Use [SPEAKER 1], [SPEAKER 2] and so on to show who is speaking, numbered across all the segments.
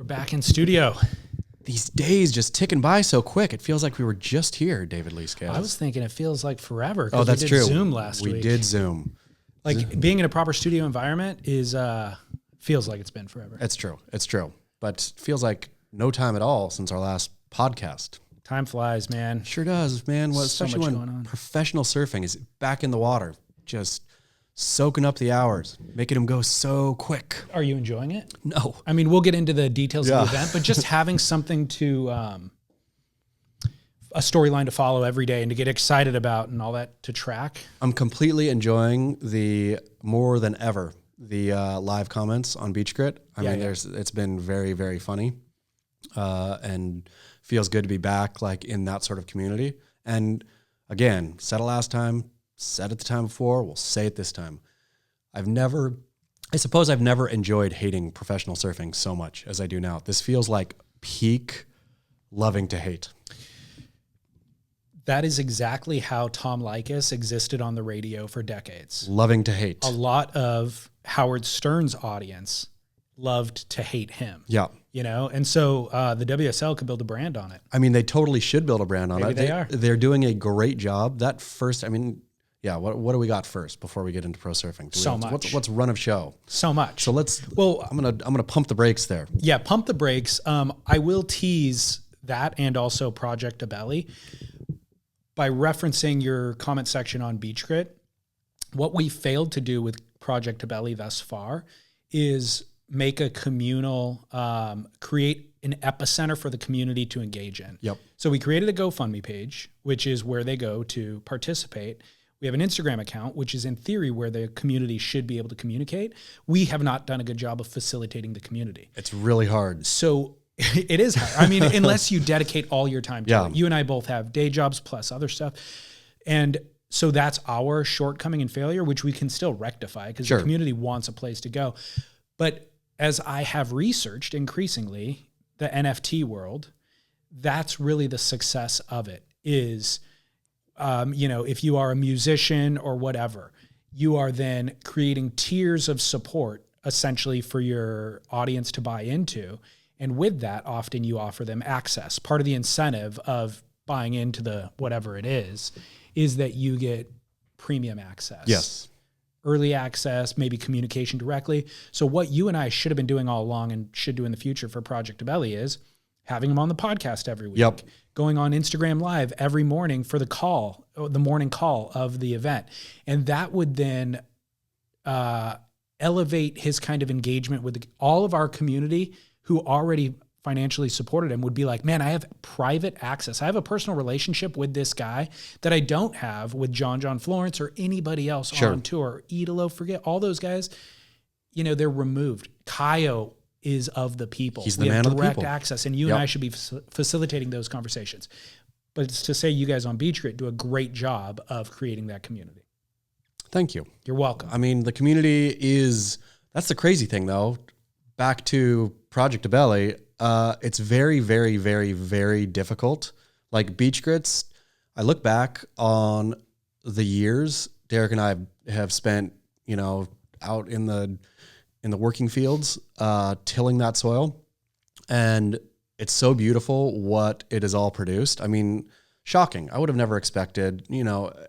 [SPEAKER 1] We're back in studio.
[SPEAKER 2] These days just ticking by so quick. It feels like we were just here, David Lee Scales.
[SPEAKER 1] I was thinking it feels like forever.
[SPEAKER 2] Oh, that's
[SPEAKER 1] we did
[SPEAKER 2] true.
[SPEAKER 1] Zoom last week.
[SPEAKER 2] We did Zoom.
[SPEAKER 1] Like being in a proper studio environment is feels like it's been forever.
[SPEAKER 2] It's true. It's true. But it feels like no time at all since our last podcast.
[SPEAKER 1] Time flies, man.
[SPEAKER 2] Sure does, man. Well,
[SPEAKER 1] So
[SPEAKER 2] especially
[SPEAKER 1] much
[SPEAKER 2] when
[SPEAKER 1] going on.
[SPEAKER 2] professional surfing is back in the water, just soaking up the hours, making them go so quick.
[SPEAKER 1] Are you enjoying it?
[SPEAKER 2] No.
[SPEAKER 1] I mean, we'll get into the details of
[SPEAKER 2] Yeah.
[SPEAKER 1] the event, but just having something to a storyline to follow every day and to get excited about and all that to track.
[SPEAKER 2] I'm completely enjoying the more than ever the live comments on Beach Grit. I mean, it's been very, very funny, and feels good to be back like in that sort of community. And again, said it last time, said it the time before, we'll say it this time. I suppose I've never enjoyed hating professional surfing so much as I do now. This feels like peak loving to hate.
[SPEAKER 1] That is exactly how Tom Likas existed on the radio for decades.
[SPEAKER 2] Loving to hate.
[SPEAKER 1] A lot of Howard Stern's audience loved to hate him.
[SPEAKER 2] Yeah.
[SPEAKER 1] You know, and so the WSL could build a brand on it.
[SPEAKER 2] I mean, they totally should build a brand on
[SPEAKER 1] Maybe
[SPEAKER 2] it.
[SPEAKER 1] they are.
[SPEAKER 2] They're doing a great job. That first, I mean, yeah. What do we got first before we get into pro surfing?
[SPEAKER 1] So much.
[SPEAKER 2] What's run of show?
[SPEAKER 1] So much.
[SPEAKER 2] So I'm gonna pump the brakes there.
[SPEAKER 1] Yeah, pump the brakes. I will tease that and also Project Abelli by referencing your comment section on Beach Grit. What we failed to do with Project Abelli thus far is make a communal, create an epicenter for the community to engage in.
[SPEAKER 2] Yep.
[SPEAKER 1] So we created a GoFundMe page, which is where they go to participate. We have an Instagram account, which is in theory where the community should be able to communicate. We have not done a good job of facilitating the community.
[SPEAKER 2] It's really hard.
[SPEAKER 1] So it is hard. I mean, unless you dedicate all your time to
[SPEAKER 2] Yeah.
[SPEAKER 1] it. You and I both have day jobs plus other stuff. And so that's our shortcoming and failure, which we can still rectify because
[SPEAKER 2] Sure.
[SPEAKER 1] the community wants a place to go. But as I have researched increasingly the NFT world, that's really the success of it is, if you are a musician or whatever, you are then creating tiers of support essentially for your audience to buy into. And with that, often you offer them access. Part of the incentive of buying into the whatever it is that you get premium access.
[SPEAKER 2] Yes.
[SPEAKER 1] Early access, maybe communication directly. So what you and I should have been doing all along and should do in the future for Project Abelli is having them on the podcast every week,
[SPEAKER 2] Yep.
[SPEAKER 1] going on Instagram Live every morning for the morning call of the event. And that would then elevate his kind of engagement with all of our community who already financially supported him would be like, man, I have private access. I have a personal relationship with this guy that I don't have with John Florence or anybody else
[SPEAKER 2] Sure.
[SPEAKER 1] on tour. Idolo, forget all those guys. They're removed. Kaio is of the people.
[SPEAKER 2] He's the
[SPEAKER 1] We
[SPEAKER 2] man
[SPEAKER 1] have
[SPEAKER 2] of the
[SPEAKER 1] direct
[SPEAKER 2] people.
[SPEAKER 1] access, and you and I should be facilitating those conversations. But it's to say you guys on Beach Grit do a great job of creating that community.
[SPEAKER 2] Thank you.
[SPEAKER 1] You're welcome.
[SPEAKER 2] I mean, the community that's the crazy thing though. Back to Project Abelli, it's very, very, very, very difficult. Like Beach Grits, I look back on the years Derek and I have spent, out in the working fields, tilling that soil. And it's so beautiful what it has all produced. I mean, shocking. I would have never expected,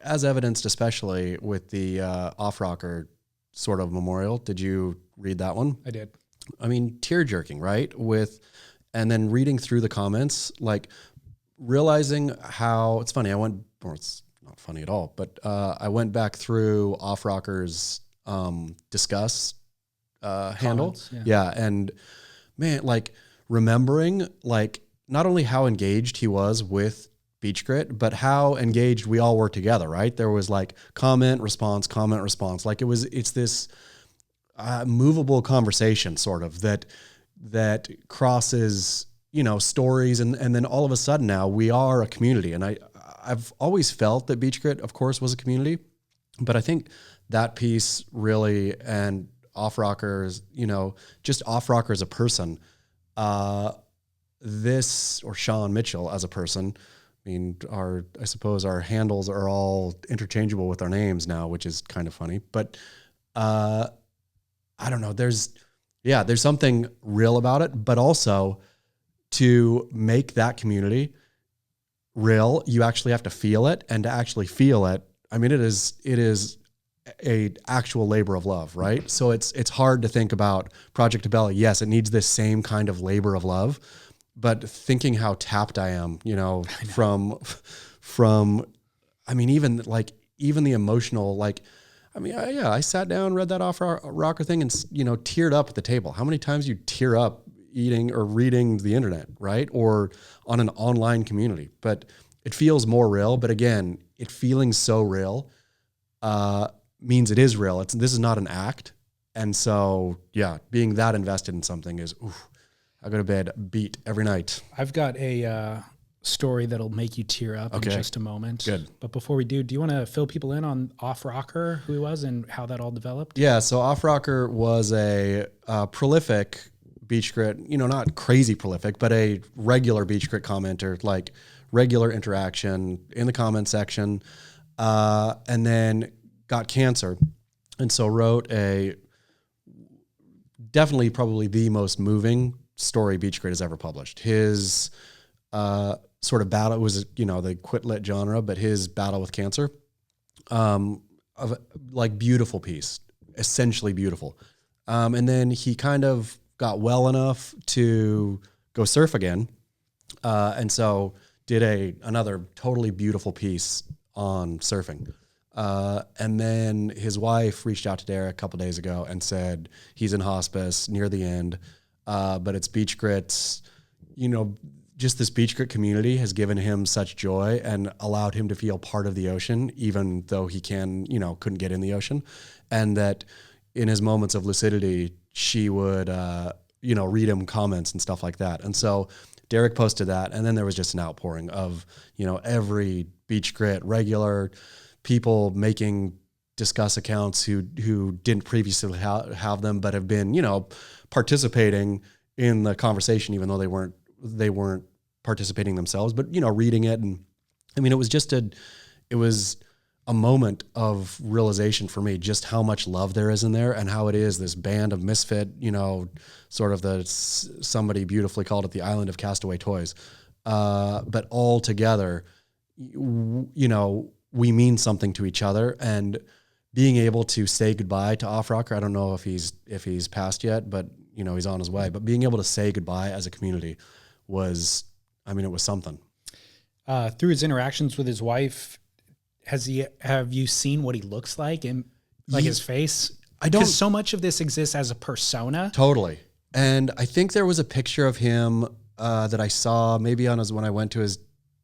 [SPEAKER 2] as evidenced especially with the Off Rocker sort of memorial. Did you read that one?
[SPEAKER 1] I did.
[SPEAKER 2] I mean, tear jerking, right? And then reading through the comments, like realizing how it's funny. It's not funny at all, but I went back through Off Rocker's discuss handle.
[SPEAKER 1] Comments, yeah.
[SPEAKER 2] Yeah. And man, like remembering like not only how engaged he was with Beach Grit, but how engaged we all were together, right? There was like comment, response. Like it's this movable conversation sort of that crosses, stories. And then all of a sudden now we are a community. And I've always felt that Beach Grit, of course, was a community, but I think that piece really, and Off Rockers, just Off Rocker as a person, or Sean Mitchell as a person, I mean, I suppose our handles are all interchangeable with our names now, which is kind of funny, but I don't know. There's Yeah, there's something real about it, but also to make that community real, you actually have to feel it, and to actually feel it, I mean, it is a actual labor of love, right? So it's hard to think about Project Abella. Yes, it needs this same kind of labor of love, but thinking how tapped I am, from, I mean, even the emotional, I sat down, read that off rocker thing, and teared up at the table. How many times you tear up eating or reading the internet, right? Or on an online community, but it feels more real. But again, it feeling so real means it is real. This is not an act. And so, yeah, being that invested in something is, I go to bed beat every night.
[SPEAKER 1] I've got a story that'll make you tear up in just a moment.
[SPEAKER 2] Good.
[SPEAKER 1] But before we do you want to fill people in on Off Rocker, who he was and how that all developed?
[SPEAKER 2] Yeah. So Off Rocker was a prolific Beach Grit, not crazy prolific, but a regular Beach Grit commenter, like regular interaction in the comment section, and then got cancer. And so wrote definitely probably the most moving story Beach Grit has ever published. His sort of battle was, the quit lit genre, but his battle with cancer, beautiful piece, essentially beautiful. And then he kind of got well enough to go surf again. And so did another totally beautiful piece on surfing. And then his wife reached out to Derek a couple days ago and said he's in hospice near the end, but it's Beach Grit's, just this Beach Grit community has given him such joy and allowed him to feel part of the ocean, even though he couldn't get in the ocean. And that in his moments of lucidity, she would, read him comments and stuff like that. And so Derek posted that, and then there was just an outpouring of, every Beach Grit regular people making Discuss accounts who didn't previously have them, but have been, participating in the conversation, even though they weren't participating themselves, but, reading it. And I mean, it was a moment of realization for me, just how much love there is in there, and how it is this band of misfit, sort of somebody beautifully called it the island of castaway toys. But all together, we mean something to each other, and being able to say goodbye to Off Rocker. I don't know if he's passed yet, but he's on his way, but being able to say goodbye as a community it was something.
[SPEAKER 1] Through his interactions with his wife, have you seen what he looks like and his face?
[SPEAKER 2] I don't.
[SPEAKER 1] 'Cause so much of this exists as a persona.
[SPEAKER 2] Totally. And I think there was a picture of him that I saw maybe when I went to his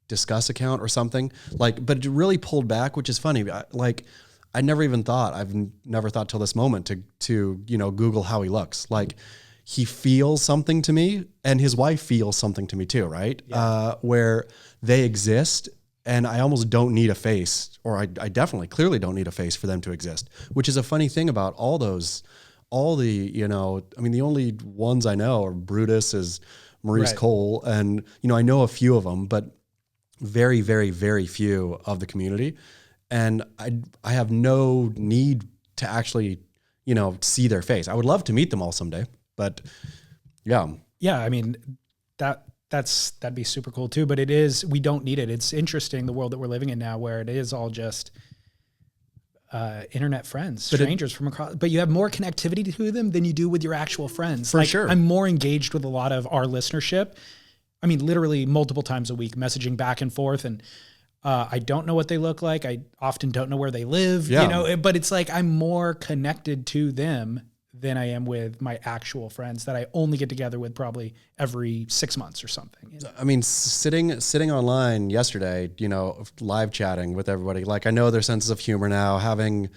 [SPEAKER 2] Discuss account or something, but it really pulled back, which is funny. I've never thought till this moment to Google how he looks. He feels something to me, and his wife feels something to me too, right? Yeah. Where they exist, and I almost don't need a face, or I definitely clearly don't need a face for them to exist, which is a funny thing about the only ones I know are Brutus, is Maurice Cole, and I know a few of them, but very, very, very few of the community. And I have no need to actually, see their face. I would love to meet them all someday, but yeah.
[SPEAKER 1] Yeah. I mean, that'd be super cool too, but we don't need it. It's interesting, the world that we're living in now, where it is all just internet friends, strangers from across, but you have more connectivity to them than you do with your actual friends.
[SPEAKER 2] For sure.
[SPEAKER 1] I'm more engaged with a lot of our listenership. I mean, literally multiple times a week, messaging back and forth. And I don't know what they look like. I often don't know where they live, but it's I'm more connected to them than I am with my actual friends that I only get together with probably every 6 months or something.
[SPEAKER 2] I mean, sitting online yesterday, live chatting with everybody, I know their senses of humor now, having,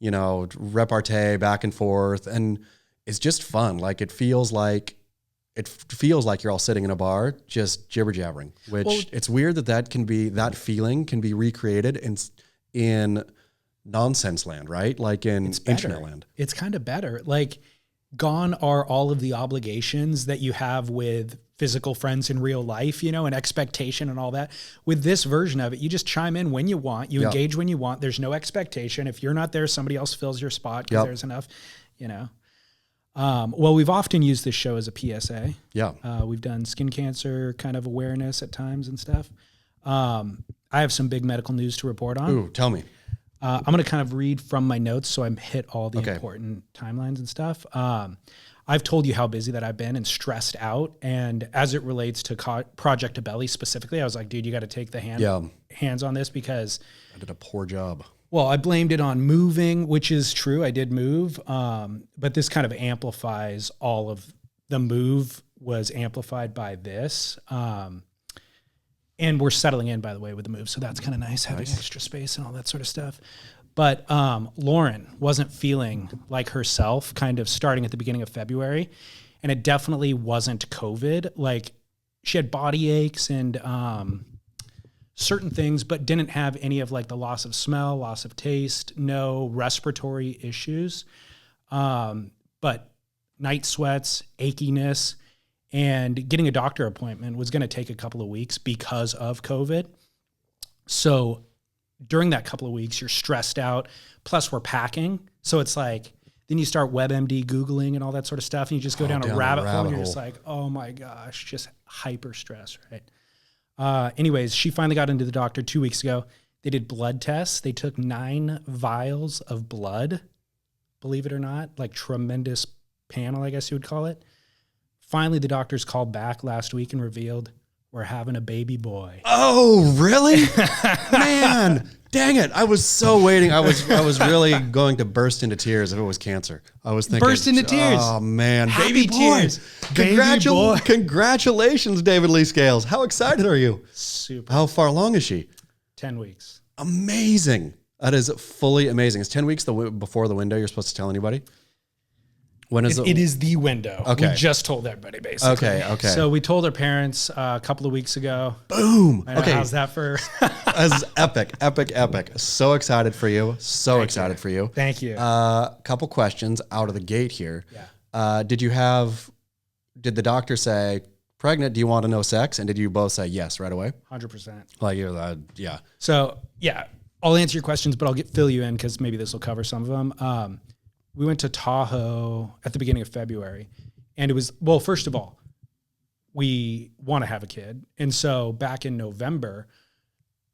[SPEAKER 2] repartee back and forth, and it's just fun. It feels like you're all sitting in a bar, just jibber jabbering, which it's weird that feeling can be recreated in nonsense land, right? In internet land.
[SPEAKER 1] It's kind of better. Gone are all of the obligations that you have with physical friends in real life, and expectation and all that. With this version of it, you just chime in when you want, you engage when you want. There's no expectation. If you're not there, somebody else fills your spot because there's enough, Well, we've often used this show as a PSA.
[SPEAKER 2] Yeah.
[SPEAKER 1] We've done skin cancer kind of awareness at times and stuff. I have some big medical news to report on.
[SPEAKER 2] Ooh, tell me.
[SPEAKER 1] I'm going to kind of read from my notes so I hit all the
[SPEAKER 2] Okay.
[SPEAKER 1] important timelines and stuff. I've told you how busy that I've been and stressed out. And as it relates to Project Abelli specifically, I was like, dude, you got to take the hands on this because
[SPEAKER 2] I did a poor job.
[SPEAKER 1] well, I blamed it on moving, which is true. I did move. But this kind of amplifies all of the move was amplified by this. And we're settling in, by the way, with the move. So that's kind of nice, having extra space and all that sort of stuff. But Lauren wasn't feeling like herself kind of starting at the beginning of February. And it definitely wasn't COVID. Like she had body aches and certain things, but didn't have any of like the loss of smell, loss of taste, no respiratory issues. But night sweats, achiness, and getting a doctor appointment was going to take a couple of weeks because of COVID. So during that couple of weeks, you're stressed out. Plus we're packing. So it's like, then you start WebMD Googling and all that sort of stuff. And you just go down a rabbit hole. And you're just like, oh my gosh, just hyper stress, right? Anyways, she finally got into the doctor 2 weeks ago. They did blood tests. They took 9 vials of blood, believe it or not, like tremendous panel, I guess you would call it. Finally, the doctors called back last week and revealed we're having a baby boy.
[SPEAKER 2] Oh, really? Man, dang it. I was so waiting. I was really going to burst into tears if it was cancer. I was thinking.
[SPEAKER 1] Burst into tears.
[SPEAKER 2] Oh, man.
[SPEAKER 1] Happy
[SPEAKER 2] baby
[SPEAKER 1] tears.
[SPEAKER 2] Boy.
[SPEAKER 1] Baby boy.
[SPEAKER 2] Congratulations, David Lee Scales. How excited are you?
[SPEAKER 1] Super.
[SPEAKER 2] How far along is she?
[SPEAKER 1] 10 weeks.
[SPEAKER 2] Amazing. That is fully amazing. Is 10 weeks before the window you're supposed to tell anybody? When is
[SPEAKER 1] it is the window.
[SPEAKER 2] Okay.
[SPEAKER 1] We just told everybody, basically.
[SPEAKER 2] Okay.
[SPEAKER 1] So we told our parents a couple of weeks ago.
[SPEAKER 2] Boom.
[SPEAKER 1] I know,
[SPEAKER 2] Okay.
[SPEAKER 1] how's that for?
[SPEAKER 2] That's epic. So excited for you. Excited for you.
[SPEAKER 1] Thank you.
[SPEAKER 2] Couple questions out of the gate here.
[SPEAKER 1] Yeah.
[SPEAKER 2] Did the doctor say, pregnant, do you want to know sex? And did you both say yes right away?
[SPEAKER 1] 100%.
[SPEAKER 2] Like, yeah.
[SPEAKER 1] So, yeah, I'll answer your questions, but I'll fill you in because maybe this will cover some of them. We went to Tahoe at the beginning of February, and it was, well, first of all, we want to have a kid. And so back in November,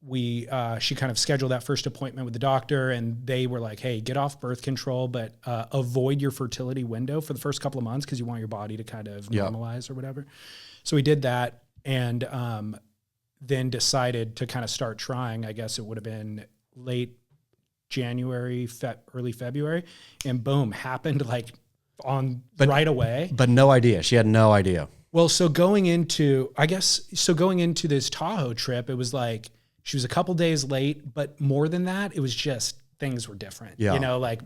[SPEAKER 1] she kind of scheduled that first appointment with the doctor, and they were like, hey, get off birth control, but avoid your fertility window for the first couple of months because you want your body to kind of normalize or whatever. So we did that, and then decided to kind of start trying. I guess it would have been late January, early February, and boom, happened like right away.
[SPEAKER 2] But no idea. She had no idea.
[SPEAKER 1] Well, so going into this Tahoe trip, it was like she was a couple days late, but more than that, it was just things were different.
[SPEAKER 2] Yeah.
[SPEAKER 1] You know, like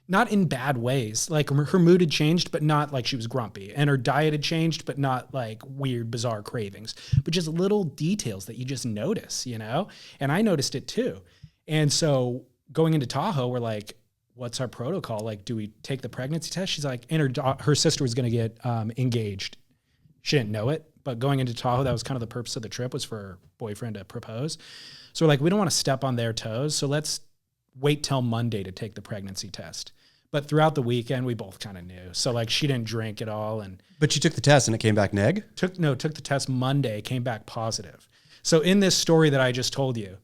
[SPEAKER 1] not in bad ways. Like her mood had changed, but not like she was grumpy. And her diet had changed, but not like weird, bizarre cravings, but just little details that you just notice, you know? And I noticed it too. And so going into Tahoe, we're like, what's our protocol? Like, do we take the pregnancy test? She's like, and her sister was going to get engaged. She didn't know it, but going into Tahoe, that was kind of the purpose of the trip, was for her boyfriend to propose. So we're like, we don't want to step on their toes. So let's wait till Monday to take the pregnancy test. But throughout the weekend, we both kind of knew. So like she didn't drink at all.
[SPEAKER 2] But you took the test and it came back neg?
[SPEAKER 1] Took the test Monday, came back positive. So in this story that I just told you,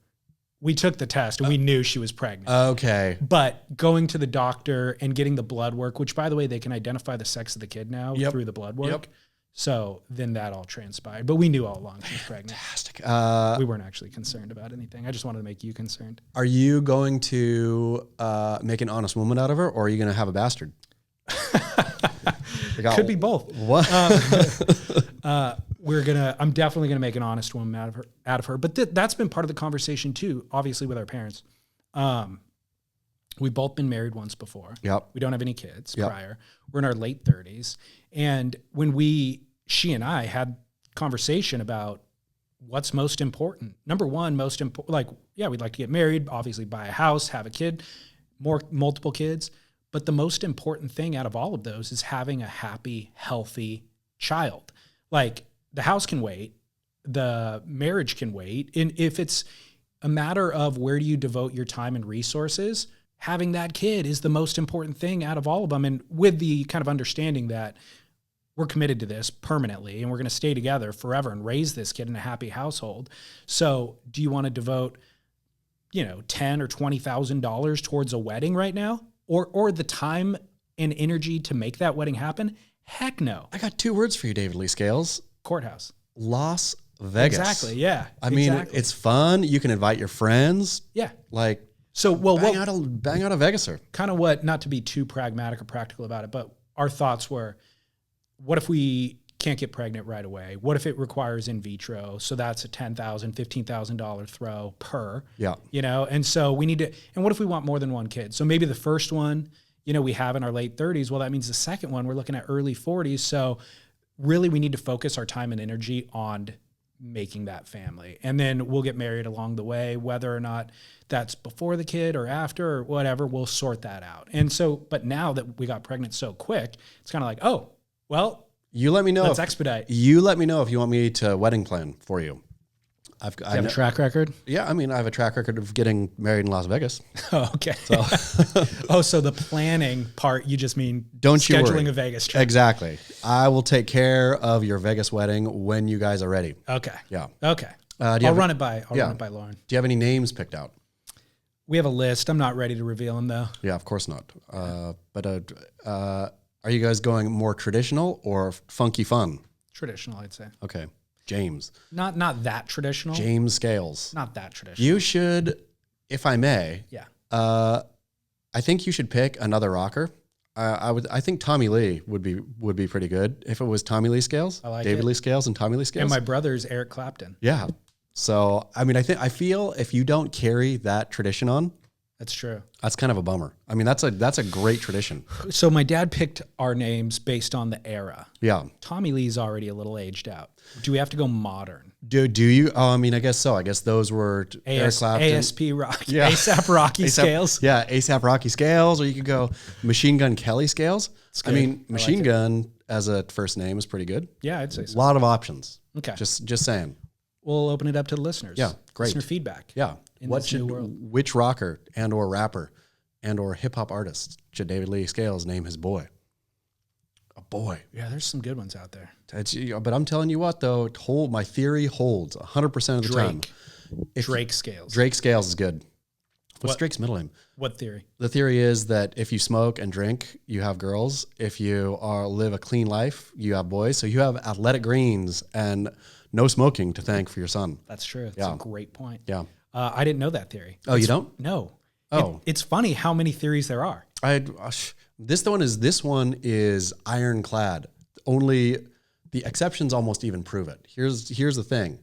[SPEAKER 1] we took the test and we knew she was pregnant.
[SPEAKER 2] Okay.
[SPEAKER 1] But going to the doctor and getting the blood work, which by the way, they can identify the sex of the kid now through the blood work.
[SPEAKER 2] Yep.
[SPEAKER 1] So then that all transpired. But we knew all along she was pregnant.
[SPEAKER 2] Fantastic.
[SPEAKER 1] We weren't actually concerned about anything. I just wanted to make you concerned.
[SPEAKER 2] Are you going to make an honest woman out of her, or are you going to have a bastard?
[SPEAKER 1] Could be both.
[SPEAKER 2] What?
[SPEAKER 1] I'm definitely gonna make an honest woman out of her. But that's been part of the conversation too, obviously with our parents. We've both been married once before.
[SPEAKER 2] Yep.
[SPEAKER 1] We don't have any kids prior. We're in our late 30s. And when she and I had conversation about what's most important. Number one, most important, we'd like to get married, obviously buy a house, have a kid, multiple kids. But the most important thing out of all of those is having a happy, healthy child. Like the house can wait, the marriage can wait. And if it's a matter of where do you devote your time and resources, having that kid is the most important thing out of all of them. And with the kind of understanding that we're committed to this permanently and we're going to stay together forever and raise this kid in a happy household. So do you want to devote, $10,000 or $20,000 towards a wedding right now, or the time and energy to make that wedding happen? Heck no.
[SPEAKER 2] I got 2 words for you, David Lee Scales.
[SPEAKER 1] Courthouse.
[SPEAKER 2] Las Vegas.
[SPEAKER 1] Exactly. Yeah.
[SPEAKER 2] I mean, it's fun. You can invite your friends.
[SPEAKER 1] Yeah.
[SPEAKER 2] Like,
[SPEAKER 1] so,
[SPEAKER 2] bang out a Vegaser.
[SPEAKER 1] Kind of what, not to be too pragmatic or practical about it, but our thoughts were, what if we can't get pregnant right away? What if it requires in vitro? So that's a $10,000, $15,000 throw per.
[SPEAKER 2] Yeah.
[SPEAKER 1] And so we need to, and what if we want more than one kid? So maybe the first one, we have in our late 30s. Well, that means the second one, we're looking at early 40s. So really we need to focus our time and energy on making that family. And then we'll get married along the way, whether or not that's before the kid or after or whatever, we'll sort that out. And so, but now that we got pregnant so quick, it's kind of like, oh, well,
[SPEAKER 2] you let me know.
[SPEAKER 1] Let's expedite.
[SPEAKER 2] You let me know if you want me to wedding plan for you.
[SPEAKER 1] I have a track record?
[SPEAKER 2] Yeah, I mean, I have a track record of getting married in Las Vegas.
[SPEAKER 1] Oh, okay. So. So the planning part, you just mean scheduling a Vegas trip.
[SPEAKER 2] Exactly. I will take care of your Vegas wedding when you guys are ready.
[SPEAKER 1] Okay.
[SPEAKER 2] Yeah.
[SPEAKER 1] Okay. I'll run it by Lauren.
[SPEAKER 2] Do you have any names picked out?
[SPEAKER 1] We have a list. I'm not ready to reveal them though.
[SPEAKER 2] Yeah, of course not. But are you guys going more traditional or funky fun?
[SPEAKER 1] Traditional, I'd say.
[SPEAKER 2] Okay. James.
[SPEAKER 1] Not that traditional.
[SPEAKER 2] James Scales.
[SPEAKER 1] Not that traditional.
[SPEAKER 2] You should, if I may.
[SPEAKER 1] Yeah.
[SPEAKER 2] I think you should pick another rocker. I think Tommy Lee would be pretty good if it was Tommy Lee Scales.
[SPEAKER 1] I like
[SPEAKER 2] David
[SPEAKER 1] it.
[SPEAKER 2] Lee Scales and Tommy Lee Scales.
[SPEAKER 1] And my brother's Eric Clapton.
[SPEAKER 2] Yeah. So I mean, I feel if you don't carry that tradition on,
[SPEAKER 1] that's true.
[SPEAKER 2] That's kind of a bummer. I mean, that's a great tradition.
[SPEAKER 1] So my dad picked our names based on the era.
[SPEAKER 2] Yeah.
[SPEAKER 1] Tommy Lee's already a little aged out. Do we have to go modern?
[SPEAKER 2] Do you? Oh, I mean, I guess so. I guess those were Eric Clapton.
[SPEAKER 1] ASP Rocky. Yeah. ASAP Rocky Scales.
[SPEAKER 2] Yeah, ASAP Rocky Scales, or you could go Machine Gun Kelly Scales. I mean, Machine Gun as a first name is pretty good.
[SPEAKER 1] Yeah, I'd say so.
[SPEAKER 2] A lot of options.
[SPEAKER 1] Okay.
[SPEAKER 2] Just saying.
[SPEAKER 1] We'll open it up to the listeners.
[SPEAKER 2] Yeah, great.
[SPEAKER 1] Listener feedback.
[SPEAKER 2] Yeah. Which rocker and or rapper and or hip hop artist should David Lee Scales name his boy? A boy.
[SPEAKER 1] Yeah, there's some good ones out there.
[SPEAKER 2] But I'm telling you what, though, my theory holds 100% of the time.
[SPEAKER 1] Drake Scales.
[SPEAKER 2] Drake Scales is good. What's Drake's middle name?
[SPEAKER 1] What theory?
[SPEAKER 2] The theory is that if you smoke and drink, you have girls. If you live a clean life, you have boys. So you have Athletic Greens and no smoking to thank for your son.
[SPEAKER 1] That's true. That's a great point.
[SPEAKER 2] Yeah.
[SPEAKER 1] I didn't know that theory.
[SPEAKER 2] Oh, you don't?
[SPEAKER 1] No.
[SPEAKER 2] Oh.
[SPEAKER 1] It's funny how many theories there are.
[SPEAKER 2] This one is ironclad. Only the exceptions almost even prove it. Here's the thing.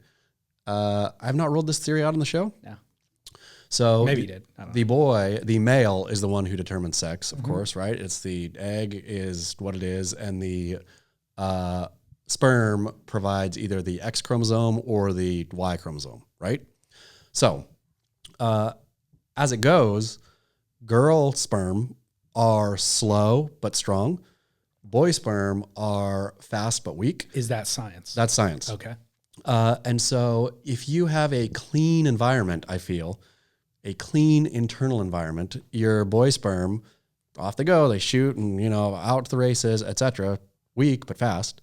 [SPEAKER 2] I've not rolled this theory out on the show.
[SPEAKER 1] No.
[SPEAKER 2] So
[SPEAKER 1] maybe you did. I don't
[SPEAKER 2] know. The male is the one who determines sex, of course, right? It's the egg is what it is, and the sperm provides either the X chromosome or the Y chromosome, right? So, as it goes, girl sperm are slow but strong. Boy sperm are fast but weak.
[SPEAKER 1] Is that science?
[SPEAKER 2] That's science.
[SPEAKER 1] Okay.
[SPEAKER 2] And so if you have a clean environment, I feel, a clean internal environment, your boy sperm, off they go, they shoot and, out to the races, etc. Weak but fast.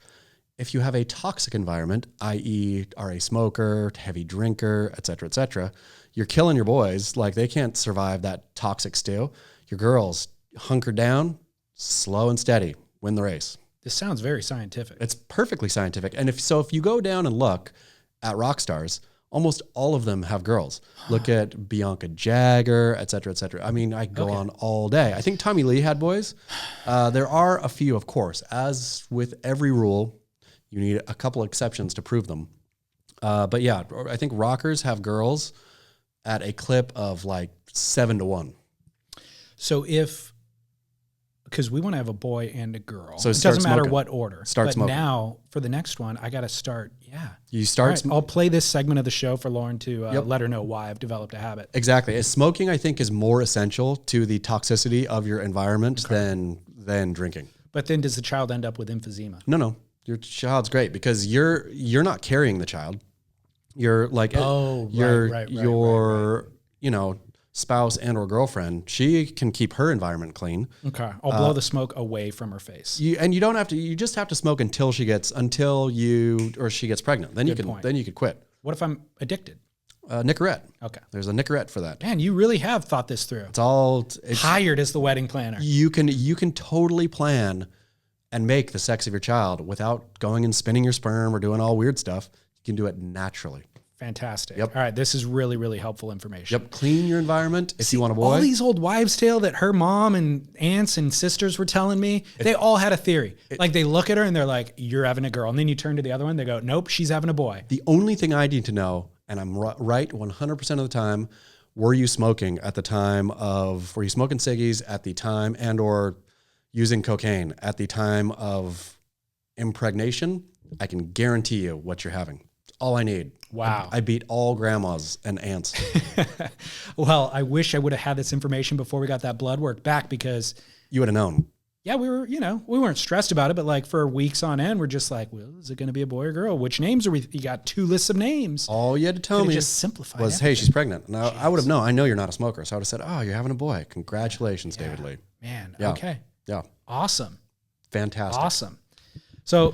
[SPEAKER 2] If you have a toxic environment, i.e. are a smoker, heavy drinker, etc., you're killing your boys. Like they can't survive that toxic stew. Your girls hunker down, slow and steady, win the race.
[SPEAKER 1] This sounds very scientific.
[SPEAKER 2] It's perfectly scientific. And if you go down and look at rock stars, almost all of them have girls. Look at Bianca Jagger, et cetera, et cetera. I mean, I go on all day. I think Tommy Lee had boys. There are a few, of course. As with every rule, you need a couple exceptions to prove them. But yeah, I think rockers have girls at a clip of like 7-1.
[SPEAKER 1] So because we want to have a boy and a girl.
[SPEAKER 2] So
[SPEAKER 1] it doesn't matter what order.
[SPEAKER 2] Start smoking.
[SPEAKER 1] Now, for the next one, I got to start,
[SPEAKER 2] You start.
[SPEAKER 1] Right, I'll play this segment of the show for Lauren to let her know why I've developed a habit.
[SPEAKER 2] Exactly. Smoking, I think, is more essential to the toxicity of your environment than drinking.
[SPEAKER 1] But then does the child end up with emphysema?
[SPEAKER 2] No. Your child's great because you're not carrying the child. You're like,
[SPEAKER 1] right.
[SPEAKER 2] spouse and or girlfriend, she can keep her environment clean.
[SPEAKER 1] Okay. I'll blow the smoke away from her face.
[SPEAKER 2] You don't have to. You just have to smoke until she gets pregnant. Then you could quit.
[SPEAKER 1] What if I'm addicted?
[SPEAKER 2] Nicorette.
[SPEAKER 1] Okay.
[SPEAKER 2] There's a Nicorette for that.
[SPEAKER 1] Man, you really have thought this through.
[SPEAKER 2] It's
[SPEAKER 1] Hired as the wedding planner.
[SPEAKER 2] You can totally plan and make the sex of your child without going and spinning your sperm or doing all weird stuff. You can do it naturally.
[SPEAKER 1] Fantastic.
[SPEAKER 2] Yep.
[SPEAKER 1] All right. This is really, really helpful information.
[SPEAKER 2] Yep. Clean your environment if you want a boy.
[SPEAKER 1] All these old wives' tale that her mom and aunts and sisters were telling me, they all had a theory. Like they look at her and they're like, you're having a girl. And then you turn to the other one, they go, nope, she's having a boy.
[SPEAKER 2] The only thing I need to know, and I'm right 100% of the time, were you smoking ciggies at the time and or using cocaine at the time of impregnation? I can guarantee you what you're having. All I need.
[SPEAKER 1] Wow.
[SPEAKER 2] I beat all grandmas and aunts.
[SPEAKER 1] Well, I wish I would have had this information before we got that blood work back because
[SPEAKER 2] you would have known.
[SPEAKER 1] Yeah, we weren't stressed about it, but like for weeks on end, we're just like, well, is it going to be a boy or girl? Which names are we? You got 2 lists of names.
[SPEAKER 2] All you had to tell me
[SPEAKER 1] just simplify
[SPEAKER 2] was, hey, she's pregnant. Now I would have known. I know you're not a smoker, so I would have said, oh, you're having a boy. Congratulations, David Lee.
[SPEAKER 1] Man,
[SPEAKER 2] yeah.
[SPEAKER 1] Okay.
[SPEAKER 2] Yeah.
[SPEAKER 1] Awesome.
[SPEAKER 2] Fantastic.
[SPEAKER 1] Awesome. So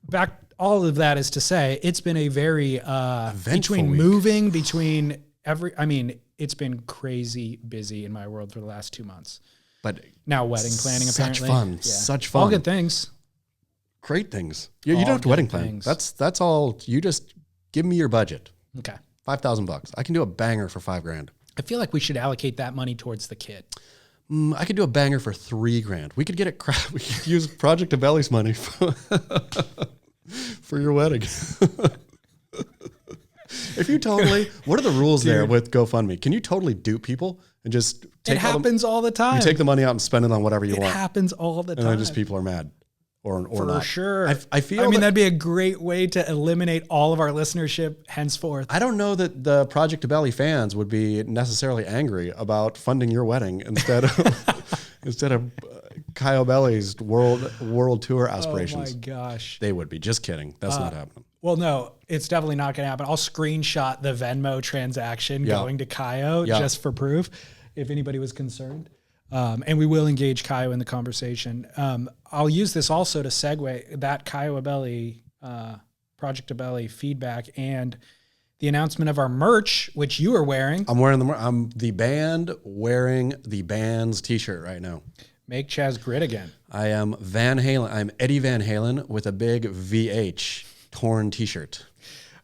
[SPEAKER 1] back, all of that is to say, it's been a very it's been crazy busy in my world for the last 2 months.
[SPEAKER 2] But
[SPEAKER 1] now wedding planning, apparently.
[SPEAKER 2] Such fun.
[SPEAKER 1] All good things.
[SPEAKER 2] Great things. You don't have to wedding plan. That's all. You just give me your budget.
[SPEAKER 1] Okay.
[SPEAKER 2] $5,000. I can do a banger for $5,000.
[SPEAKER 1] I feel like we should allocate that money towards the kid.
[SPEAKER 2] I could do a banger for $3,000. We could get it. We could use Project Abelli's money for your wedding. If you what are the rules there with GoFundMe? Can you totally dupe people and just take
[SPEAKER 1] it happens all the time.
[SPEAKER 2] You take the money out and spend it on whatever you want.
[SPEAKER 1] It happens all the time.
[SPEAKER 2] And then just people are mad or
[SPEAKER 1] for
[SPEAKER 2] not.
[SPEAKER 1] Sure.
[SPEAKER 2] I feel
[SPEAKER 1] that'd be a great way to eliminate all of our listenership henceforth.
[SPEAKER 2] I don't know that the Project Abelli fans would be necessarily angry about funding your wedding instead of Kyle Belli's world tour aspirations.
[SPEAKER 1] Oh my gosh.
[SPEAKER 2] They would be. Just kidding. That's not happening.
[SPEAKER 1] Well, no, it's definitely not going to happen. I'll screenshot the Venmo transaction going to Kaio just for proof, if anybody was concerned. And we will engage Kaio in the conversation. I'll use this also to segue that Kaio Abelli, Project Abelli feedback and the announcement of our merch, which you are wearing.
[SPEAKER 2] I'm the band wearing the band's t-shirt right now.
[SPEAKER 1] Make Chaz grit again.
[SPEAKER 2] I am Van Halen. I'm Eddie Van Halen with a big VH torn t-shirt.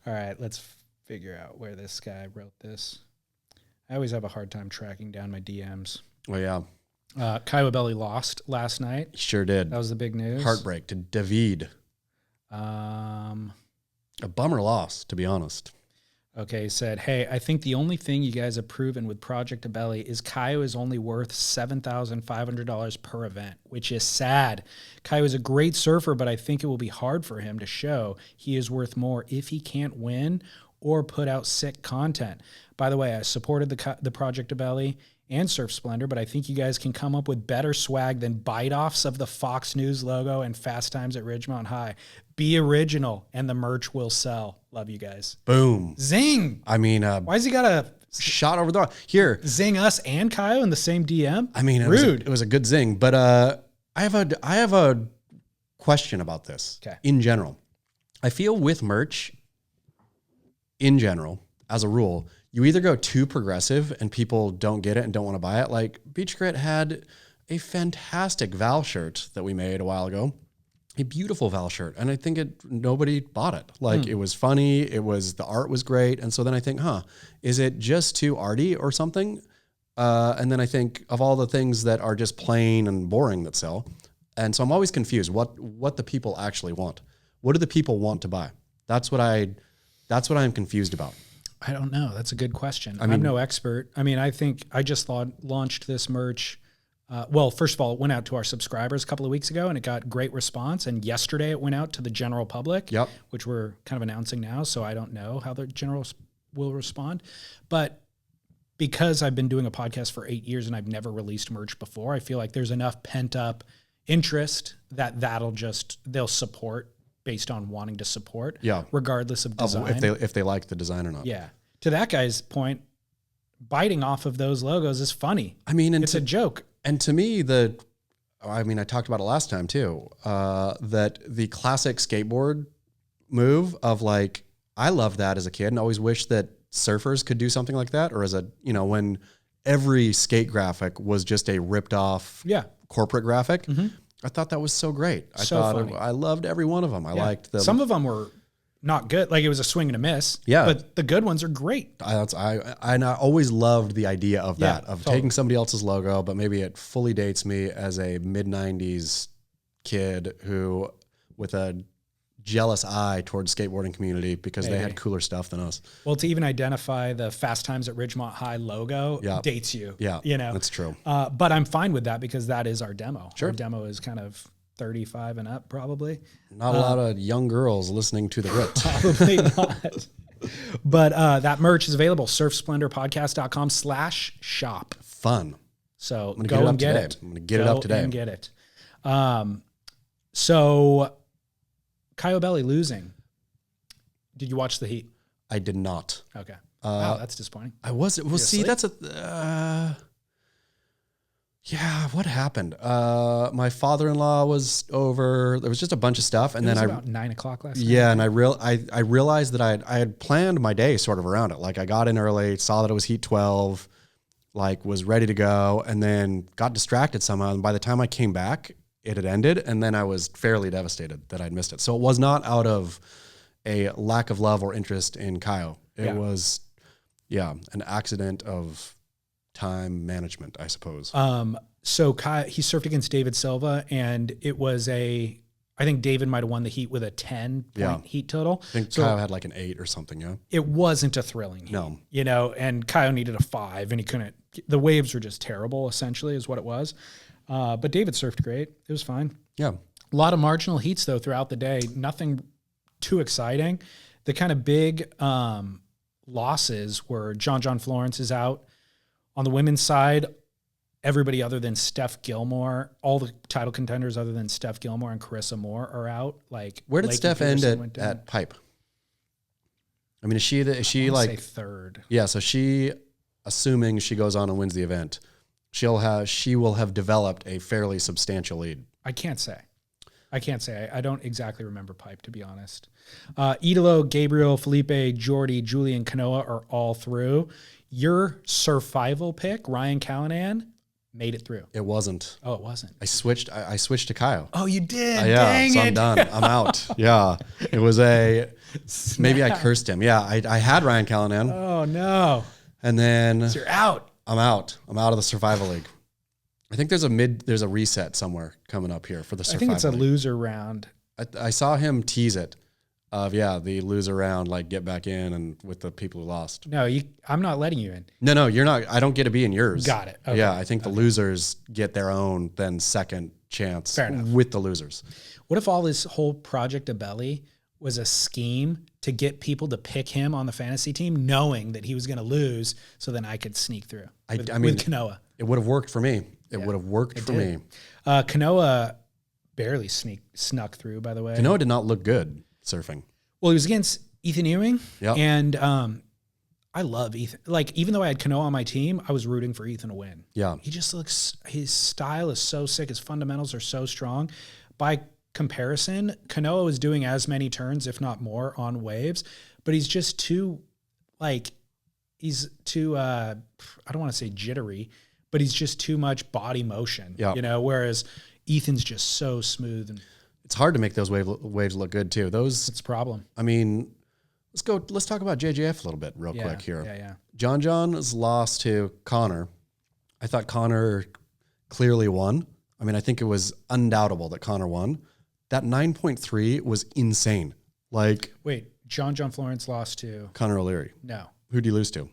[SPEAKER 1] All right, let's figure out where this guy wrote this. I always have a hard time tracking down my DMs.
[SPEAKER 2] Oh, yeah.
[SPEAKER 1] Kaio Abelli lost last night.
[SPEAKER 2] He sure did.
[SPEAKER 1] That was the big news.
[SPEAKER 2] Heartbreak to David. A bummer loss, to be honest.
[SPEAKER 1] Okay, he said, hey, I think the only thing you guys have proven with Project Abelli is Kaio is only worth $7,500 per event, which is sad. Kaio is a great surfer, but I think it will be hard for him to show he is worth more if he can't win or put out sick content. By the way, I supported the Project Abelli and Surf Splendor, but I think you guys can come up with better swag than bite-offs of the Fox News logo and Fast Times at Ridgemont High. Be original, and the merch will sell. Love you guys.
[SPEAKER 2] Boom.
[SPEAKER 1] Zing.
[SPEAKER 2] I mean,
[SPEAKER 1] why has he got a
[SPEAKER 2] shot over the here?
[SPEAKER 1] Zing us and Kaio in the same DM?
[SPEAKER 2] I mean,
[SPEAKER 1] rude.
[SPEAKER 2] It was a good zing, but I have a question about this.
[SPEAKER 1] Okay.
[SPEAKER 2] In general, I feel with merch, in general, as a rule, you either go too progressive and people don't get it and don't want to buy it. Like Beach Grit had a fantastic Val shirt that we made a while ago. A beautiful Val shirt. And I think nobody bought it. Like it was funny. The art was great. And so then I think, is it just too arty or something? And then I think of all the things that are just plain and boring that sell. And so I'm always confused what the people actually want. What do the people want to buy? That's what I'm confused about.
[SPEAKER 1] I don't know. That's a good question. I'm no expert. I mean, I think I just launched this merch. Well, first of all, it went out to our subscribers a couple of weeks ago and it got great response. And yesterday it went out to the general public, which we're kind of announcing now. So I don't know how the general will respond. But because I've been doing a podcast for 8 years and I've never released merch before, I feel like there's enough pent up interest that they'll support based on wanting to support, regardless of design.
[SPEAKER 2] If they like the design or not.
[SPEAKER 1] Yeah. To that guy's point, biting off of those logos is funny.
[SPEAKER 2] I mean,
[SPEAKER 1] It's a joke.
[SPEAKER 2] and to me, I mean, I talked about it last time too, that the classic skateboard move of like, I loved that as a kid and always wished that surfers could do something like that. Or as a, you know, when every skate graphic was just a ripped off
[SPEAKER 1] Yeah.
[SPEAKER 2] corporate graphic. I thought that was so great. I
[SPEAKER 1] So
[SPEAKER 2] thought
[SPEAKER 1] funny.
[SPEAKER 2] I loved every one of them. I liked them.
[SPEAKER 1] Some of them were not good. Like it was a swing and a miss.
[SPEAKER 2] Yeah.
[SPEAKER 1] But the good ones are great.
[SPEAKER 2] I always loved the idea of
[SPEAKER 1] Yeah,
[SPEAKER 2] that, of
[SPEAKER 1] totally.
[SPEAKER 2] taking somebody else's logo, but maybe it fully dates me as a mid-90s kid who, with a jealous eye towards skateboarding community because they
[SPEAKER 1] Maybe.
[SPEAKER 2] had cooler stuff than us.
[SPEAKER 1] Well, to even identify the Fast Times at Ridgemont High logo
[SPEAKER 2] Yeah.
[SPEAKER 1] dates you.
[SPEAKER 2] Yeah,
[SPEAKER 1] You know,
[SPEAKER 2] that's true.
[SPEAKER 1] but I'm fine with that because that is our demo.
[SPEAKER 2] Sure.
[SPEAKER 1] Our demo is kind of 35 and up, probably.
[SPEAKER 2] Not a lot of young girls listening to the Grit.
[SPEAKER 1] Probably not. But that merch is available, surfsplendorpodcast.com/shop.
[SPEAKER 2] Fun.
[SPEAKER 1] So
[SPEAKER 2] gonna
[SPEAKER 1] go
[SPEAKER 2] get it
[SPEAKER 1] and
[SPEAKER 2] up
[SPEAKER 1] get
[SPEAKER 2] today.
[SPEAKER 1] it.
[SPEAKER 2] I'm gonna get it up today.
[SPEAKER 1] And get it. So Caio Belli losing. Did you watch the Heat?
[SPEAKER 2] I did not.
[SPEAKER 1] Okay. Wow, that's disappointing.
[SPEAKER 2] Well, see,
[SPEAKER 1] asleep?
[SPEAKER 2] that's yeah, what happened? My father-in-law was over. There was just a bunch of stuff. And
[SPEAKER 1] It was
[SPEAKER 2] then
[SPEAKER 1] about 9 o'clock last night.
[SPEAKER 2] yeah, and I realized that I had planned my day sort of around it. Like I got in early, saw that it was Heat 12, like was ready to go, and then got distracted somehow. And by the time I came back, it had ended. And then I was fairly devastated that I'd missed it. So it was not out of a lack of love or interest in Caio. It
[SPEAKER 1] Yeah.
[SPEAKER 2] was, an accident of time management, I suppose.
[SPEAKER 1] So he surfed against David Silva, and it was I think David might have won the Heat with a 10-point Heat total.
[SPEAKER 2] I think
[SPEAKER 1] so
[SPEAKER 2] Caio had like an 8 or something, yeah?
[SPEAKER 1] it wasn't a thrilling Heat,
[SPEAKER 2] No.
[SPEAKER 1] you know, and Caio needed a 5, and he couldn't. The waves were just terrible, essentially, is what it was. But David surfed great. It was fine.
[SPEAKER 2] Yeah.
[SPEAKER 1] A lot of marginal heats, though, throughout the day. Nothing too exciting. The kind of big losses were John Florence is out. On the women's side, everybody other than Steph Gilmore, all the title contenders other than Steph Gilmore and Carissa Moore are out. Like,
[SPEAKER 2] Where did
[SPEAKER 1] Lakey
[SPEAKER 2] Steph end
[SPEAKER 1] Peterson went down.
[SPEAKER 2] at Pipe? I mean, is she
[SPEAKER 1] I wanna
[SPEAKER 2] like
[SPEAKER 1] say third?
[SPEAKER 2] Yeah, so she, assuming she goes on and wins the event, she will have developed a fairly substantial lead.
[SPEAKER 1] I can't say. I don't exactly remember Pipe, to be honest. Idolo, Gabriel, Felipe, Jordy, Julian, Kanoa are all through. Your survival pick, Ryan Callanan, made it through.
[SPEAKER 2] It wasn't.
[SPEAKER 1] Oh, it wasn't.
[SPEAKER 2] I switched to Caio.
[SPEAKER 1] Oh, you did.
[SPEAKER 2] Yeah,
[SPEAKER 1] Dang
[SPEAKER 2] so
[SPEAKER 1] it.
[SPEAKER 2] I'm done. I'm out. Yeah, it was maybe I cursed him. Yeah, I had Ryan Callanan,
[SPEAKER 1] Oh no.
[SPEAKER 2] and then
[SPEAKER 1] So you're out.
[SPEAKER 2] I'm out. I'm out of the survival league. I think there's a reset somewhere coming up here for the
[SPEAKER 1] I
[SPEAKER 2] survival
[SPEAKER 1] think it's a
[SPEAKER 2] league.
[SPEAKER 1] loser round.
[SPEAKER 2] I saw him tease it of the loser round, like get back in and with the people who lost.
[SPEAKER 1] No, I'm not letting you in.
[SPEAKER 2] No, you're not. I don't get to be in yours.
[SPEAKER 1] Got it. Okay.
[SPEAKER 2] Yeah, I think the losers get their own then second chance
[SPEAKER 1] Fair enough.
[SPEAKER 2] with the losers.
[SPEAKER 1] What if all this whole Project Abelli was a scheme to get people to pick him on the fantasy team, knowing that he was going to lose, so then I could sneak through with Kanoa?
[SPEAKER 2] It would have worked for me. It would have worked for me.
[SPEAKER 1] Kanoa barely snuck through, by the way.
[SPEAKER 2] Kanoa did not look good surfing.
[SPEAKER 1] Well, he was against Ethan Ewing,
[SPEAKER 2] Yep.
[SPEAKER 1] and I love Ethan. Like, even though I had Kanoa on my team, I was rooting for Ethan to win.
[SPEAKER 2] Yeah.
[SPEAKER 1] He just looks, his style is so sick. His fundamentals are so strong. By comparison, Kanoa was doing as many turns, if not more, on waves, but he's just too, he's too, I don't want to say jittery, but he's just too much body motion, whereas Ethan's just so smooth. And
[SPEAKER 2] It's hard to make those waves look good too.
[SPEAKER 1] it's a problem.
[SPEAKER 2] I mean, let's talk about JJF a little bit real quick here.
[SPEAKER 1] Yeah.
[SPEAKER 2] John's loss to Connor. I thought Connor clearly won. I mean, I think it was undoubtable that Connor won. That 9.3 was insane. Like,
[SPEAKER 1] Wait, John Florence lost to,
[SPEAKER 2] Connor O'Leary.
[SPEAKER 1] no.
[SPEAKER 2] Who'd he lose to?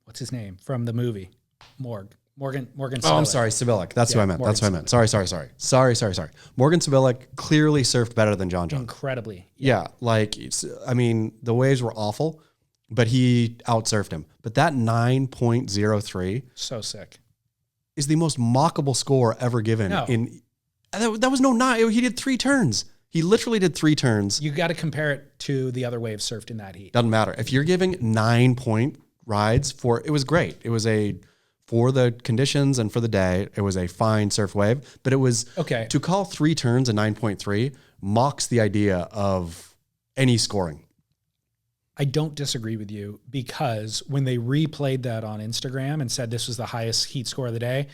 [SPEAKER 1] What's his name from the movie? Morgan.
[SPEAKER 2] Oh, I'm
[SPEAKER 1] Sibilic.
[SPEAKER 2] sorry, Sibilic. That's who I meant.
[SPEAKER 1] Morgan
[SPEAKER 2] That's who I meant. Sorry. Morgan Sibilic clearly surfed better than John.
[SPEAKER 1] Incredibly.
[SPEAKER 2] Yeah, I mean, the waves were awful, but he outsurfed him. But that 9.03
[SPEAKER 1] So sick.
[SPEAKER 2] is the most mockable score ever given.
[SPEAKER 1] No.
[SPEAKER 2] That was no 9. He did 3 turns. He literally did 3 turns.
[SPEAKER 1] You got to compare it to the other waves surfed in that heat.
[SPEAKER 2] Doesn't matter. If you're giving 9 point rides it was great. It was for the conditions and for the day, it was a fine surf wave, but it was
[SPEAKER 1] Okay.
[SPEAKER 2] to call 3 turns a 9.3 mocks the idea of any scoring.
[SPEAKER 1] I don't disagree with you, because when they replayed that on Instagram and said this was the highest heat score of the day,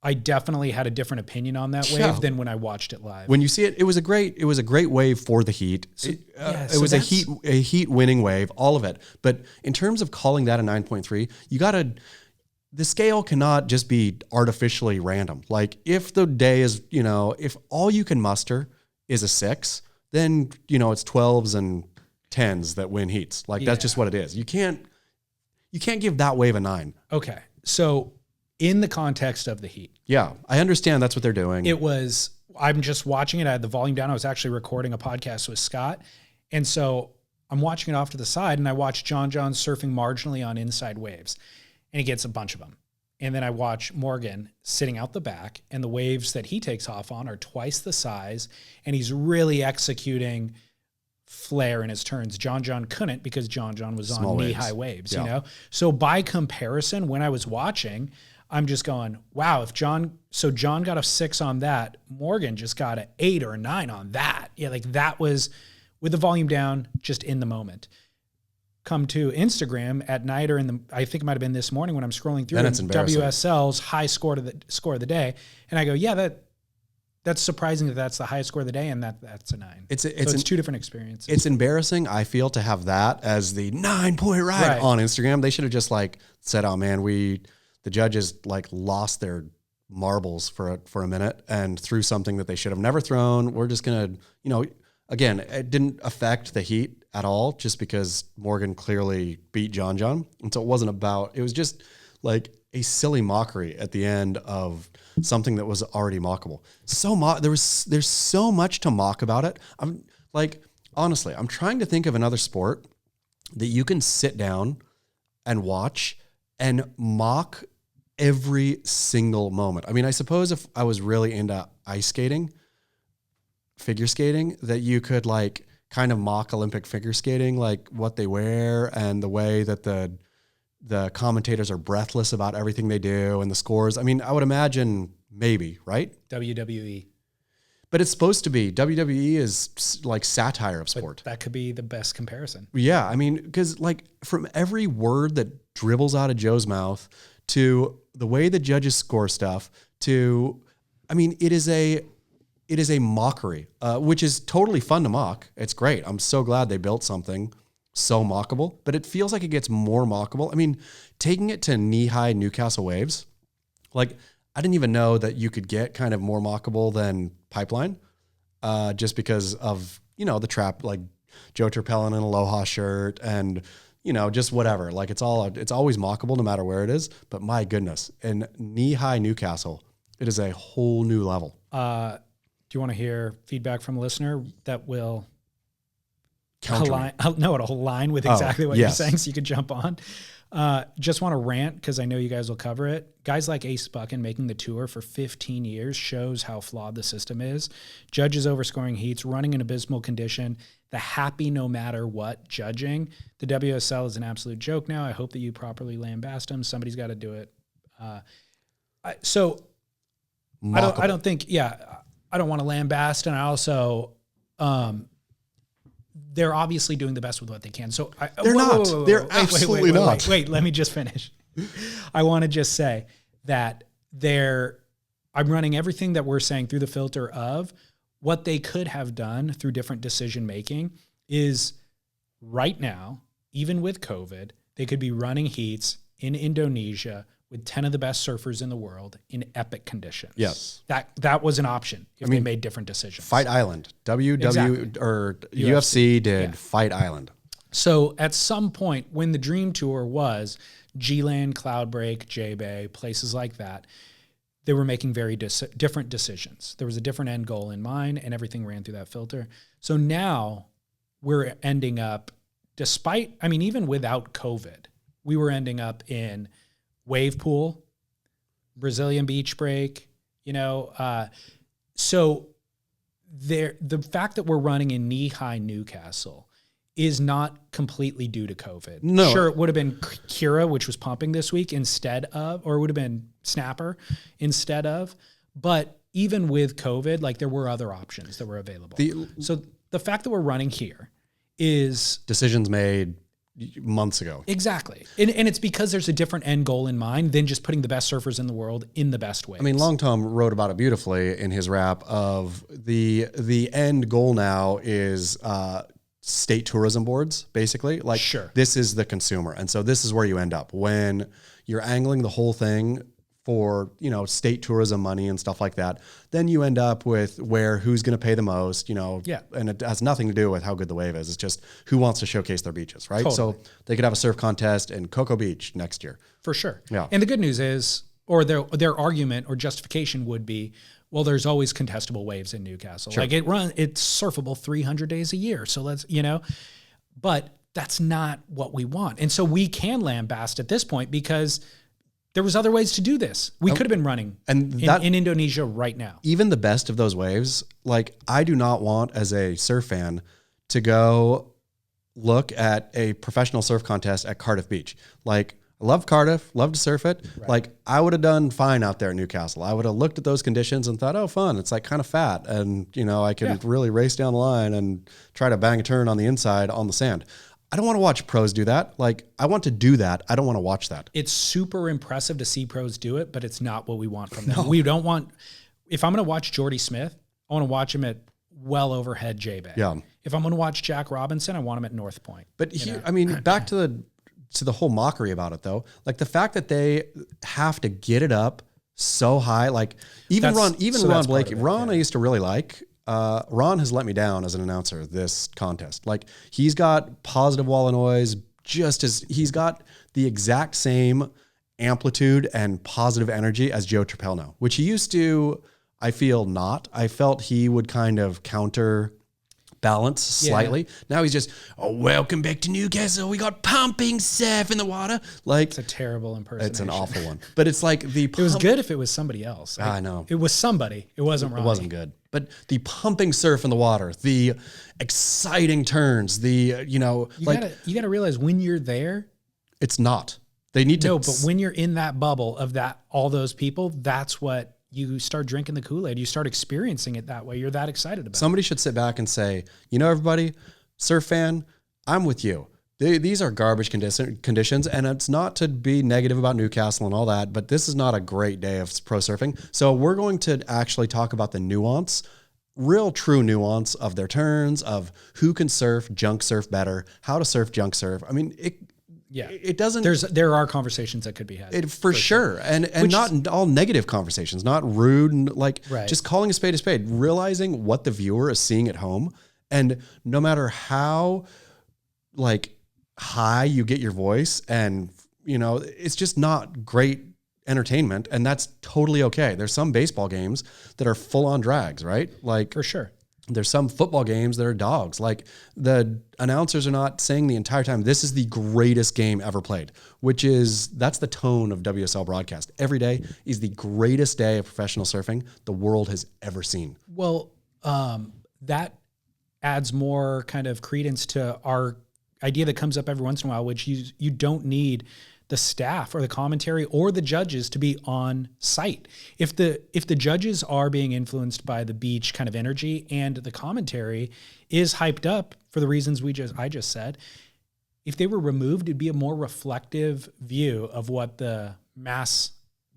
[SPEAKER 1] I definitely had a different opinion on that wave
[SPEAKER 2] Yeah.
[SPEAKER 1] than when I watched it live.
[SPEAKER 2] When you see it, it was a great wave for the Heat. It was a heat winning wave, all of it. But in terms of calling that a 9.3, the scale cannot just be artificially random. Like if the day is, if all you can muster is a 6, then, it's 12s and 10s that win heats. Like that's just what it is. You can't give that wave a 9.
[SPEAKER 1] Okay. So in the context of the heat,
[SPEAKER 2] Yeah, I understand that's what they're doing.
[SPEAKER 1] I'm just watching it. I had the volume down. I was actually recording a podcast with Scott. And so I'm watching it off to the side, and I watch John surfing marginally on inside waves, and he gets a bunch of them. And then I watch Morgan sitting out the back, and the waves that he takes off on are twice the size, and he's really executing flair in his turns. John couldn't, because John was
[SPEAKER 2] Small
[SPEAKER 1] on
[SPEAKER 2] waves.
[SPEAKER 1] knee-high waves,
[SPEAKER 2] Yeah.
[SPEAKER 1] So by comparison, when I was watching, I'm just going, wow, John got a 6 on that, Morgan just got an 8 or a 9 on that. Yeah, like that was with the volume down, just in the moment. Come to Instagram at night, or I think it might have been this morning when I'm scrolling through,
[SPEAKER 2] Then it's embarrassing.
[SPEAKER 1] WSL's high score of the day, and I go, yeah, that's surprising that's the highest score of the day, and that's a 9. It's two different experiences.
[SPEAKER 2] It's embarrassing, I feel, to have that as the 9-point ride on Instagram. They should have just said, oh man, the judges lost their marbles for a minute and threw something that they should have never thrown. We're just going to, again, it didn't affect the heat at all, just because Morgan clearly beat John. And so it was just like a silly mockery at the end of something that was already mockable. There's so much to mock about it. Honestly, I'm trying to think of another sport that you can sit down and watch and mock every single moment. I mean, I suppose if I was really into ice skating, figure skating, that you could kind of mock Olympic figure skating, like what they wear and the way that the commentators are breathless about everything they do and the scores. I mean, I would imagine maybe, right?
[SPEAKER 1] WWE.
[SPEAKER 2] But it's supposed to be. WWE is like satire of sport.
[SPEAKER 1] But that could be the best comparison.
[SPEAKER 2] Yeah, I mean, because from every word that dribbles out of Joe's mouth to the way the judges score stuff to, I mean, it is a mockery, which is totally fun to mock. It's great. I'm so glad they built something so mockable, but it feels like it gets more mockable. I mean, taking it to knee-high Newcastle waves, I didn't even know that you could get kind of more mockable than Pipeline, just because of, the trap, like Joe Turpel in an Aloha shirt and, just whatever. It's always mockable no matter where it is. But my goodness, in knee-high Newcastle, it is a whole new level.
[SPEAKER 1] Do you want to hear feedback from a listener that will
[SPEAKER 2] Counter
[SPEAKER 1] it'll align with exactly what
[SPEAKER 2] yes.
[SPEAKER 1] you're saying, so you could jump on. Just want to rant, because I know you guys will cover it. Guys like Ace Buchan making the tour for 15 years shows how flawed the system is. Judges overscoring heats, running in abysmal condition, the happy no matter what judging. The WSL is an absolute joke now. I hope that you properly lambast them. Somebody's got to do it. I don't think, I don't want to lambast, and I also, they're obviously doing the best with what they can. So
[SPEAKER 2] they're not. They're absolutely not.
[SPEAKER 1] Wait, let me just finish. I want to just say that I'm running everything that we're saying through the filter of what they could have done through different decision making. Is right now, even with COVID, they could be running heats in Indonesia with 10 of the best surfers in the world in epic conditions.
[SPEAKER 2] Yes.
[SPEAKER 1] That was an option if they made different decisions.
[SPEAKER 2] Fight Island.
[SPEAKER 1] Exactly.
[SPEAKER 2] Or UFC did Fight Island.
[SPEAKER 1] So at some point when the Dream Tour was G-Land, Cloudbreak, J-Bay, places like that, they were making very different decisions. There was a different end goal in mind, and everything ran through that filter. So now we're ending up, even without COVID, we were ending up in wave pool, Brazilian beach break, so the fact that we're running in knee-high Newcastle is not completely due to COVID.
[SPEAKER 2] No.
[SPEAKER 1] Sure, it would have been Kira, which was pumping this week instead of, or it would have been Snapper instead of. But even with COVID, like there were other options that were available. So the fact that we're running here is
[SPEAKER 2] decisions made months ago.
[SPEAKER 1] Exactly. And it's because there's a different end goal in mind than just putting the best surfers in the world in the best ways.
[SPEAKER 2] I mean, Long Tom wrote about it beautifully in his rap of the end goal now is state tourism boards, basically. Like,
[SPEAKER 1] sure,
[SPEAKER 2] this is the consumer. And so this is where you end up when you're angling the whole thing for, you know, state tourism money and stuff like that. Then you end up with who's going to pay the most, you know, and it has nothing to do with how good the wave is. It's just who wants to showcase their beaches, right?
[SPEAKER 1] Totally.
[SPEAKER 2] So they could have a surf contest in Cocoa Beach next year.
[SPEAKER 1] For sure.
[SPEAKER 2] Yeah.
[SPEAKER 1] And the good news is, or their argument or justification would be, well, there's always contestable waves in Newcastle.
[SPEAKER 2] Sure.
[SPEAKER 1] Like it's surfable 300 days a year. So let's, you know, but that's not what we want. And so we can lambast at this point because there was other ways to do this. We could have been running in Indonesia right now.
[SPEAKER 2] Even the best of those waves, like I do not want as a surf fan to go look at a professional surf contest at Cardiff Beach. Like I love Cardiff, love to surf it. Right. Like I would have done fine out there in Newcastle. I would have looked at those conditions and thought, oh, fun. It's like kind of fat. And, you know, I can really race down the line and try to bang a turn on the inside on the sand. I don't want to watch pros do that. Like I want to do that. I don't want to watch that.
[SPEAKER 1] It's super impressive to see pros do it, but it's not what we want from them. No. We don't want, if I'm going to watch Jordy Smith, I want to watch him at well overhead J-Bay.
[SPEAKER 2] Yeah.
[SPEAKER 1] If I'm going to watch Jack Robinson, I want him at North Point.
[SPEAKER 2] But I mean, back to the whole mockery about it though. Like the fact that they have to get it up so high, like even Ron Blakey, I used to really like. Ron has let me down as an announcer this contest. Like he's got positive wall of noise, just as he's got the exact same amplitude and positive energy as Joe Trapelno, which he used to, I feel not. I felt he would kind of counter balance slightly. Now he's just, welcome back to Newcastle. We got pumping surf in the water. Like
[SPEAKER 1] it's a terrible impersonation.
[SPEAKER 2] It's an awful one. But it's like
[SPEAKER 1] it was good if it was somebody else.
[SPEAKER 2] I know.
[SPEAKER 1] It was somebody. It wasn't Ronnie.
[SPEAKER 2] It wasn't good. But the pumping surf in the water, the exciting turns, you got
[SPEAKER 1] to realize when you're there,
[SPEAKER 2] it's not. They need to.
[SPEAKER 1] No, but when you're in that bubble of all those people, that's what you start drinking the Kool-Aid. You start experiencing it that way. You're that excited about it.
[SPEAKER 2] Somebody should sit back and say, you know, everybody, surf fan, I'm with you. These are garbage conditions, and it's not to be negative about Newcastle and all that, but this is not a great day of pro surfing. So we're going to actually talk about the nuance, real true nuance of their turns, of who can surf junk surf better, how to surf junk surf. I mean, it doesn't.
[SPEAKER 1] There are conversations that could be had
[SPEAKER 2] for sure, and not all negative conversations, not rude and just calling a spade, realizing what the viewer is seeing at home, and no matter how high you get your voice, and you know it's just not great entertainment, and that's totally okay. There's some baseball games that are full on drags, right? Like
[SPEAKER 1] for sure.
[SPEAKER 2] There's some football games that are dogs. Like the announcers are not saying the entire time, this is the greatest game ever played, that's the tone of WSL broadcast. Every day is the greatest day of professional surfing the world has ever seen.
[SPEAKER 1] Well, that adds more kind of credence to our idea that comes up every once in a while, which you don't need the staff or the commentary or the judges to be on site. If the judges are being influenced by the beach kind of energy and the commentary is hyped up for the reasons I just said, if they were removed, it'd be a more reflective view of what the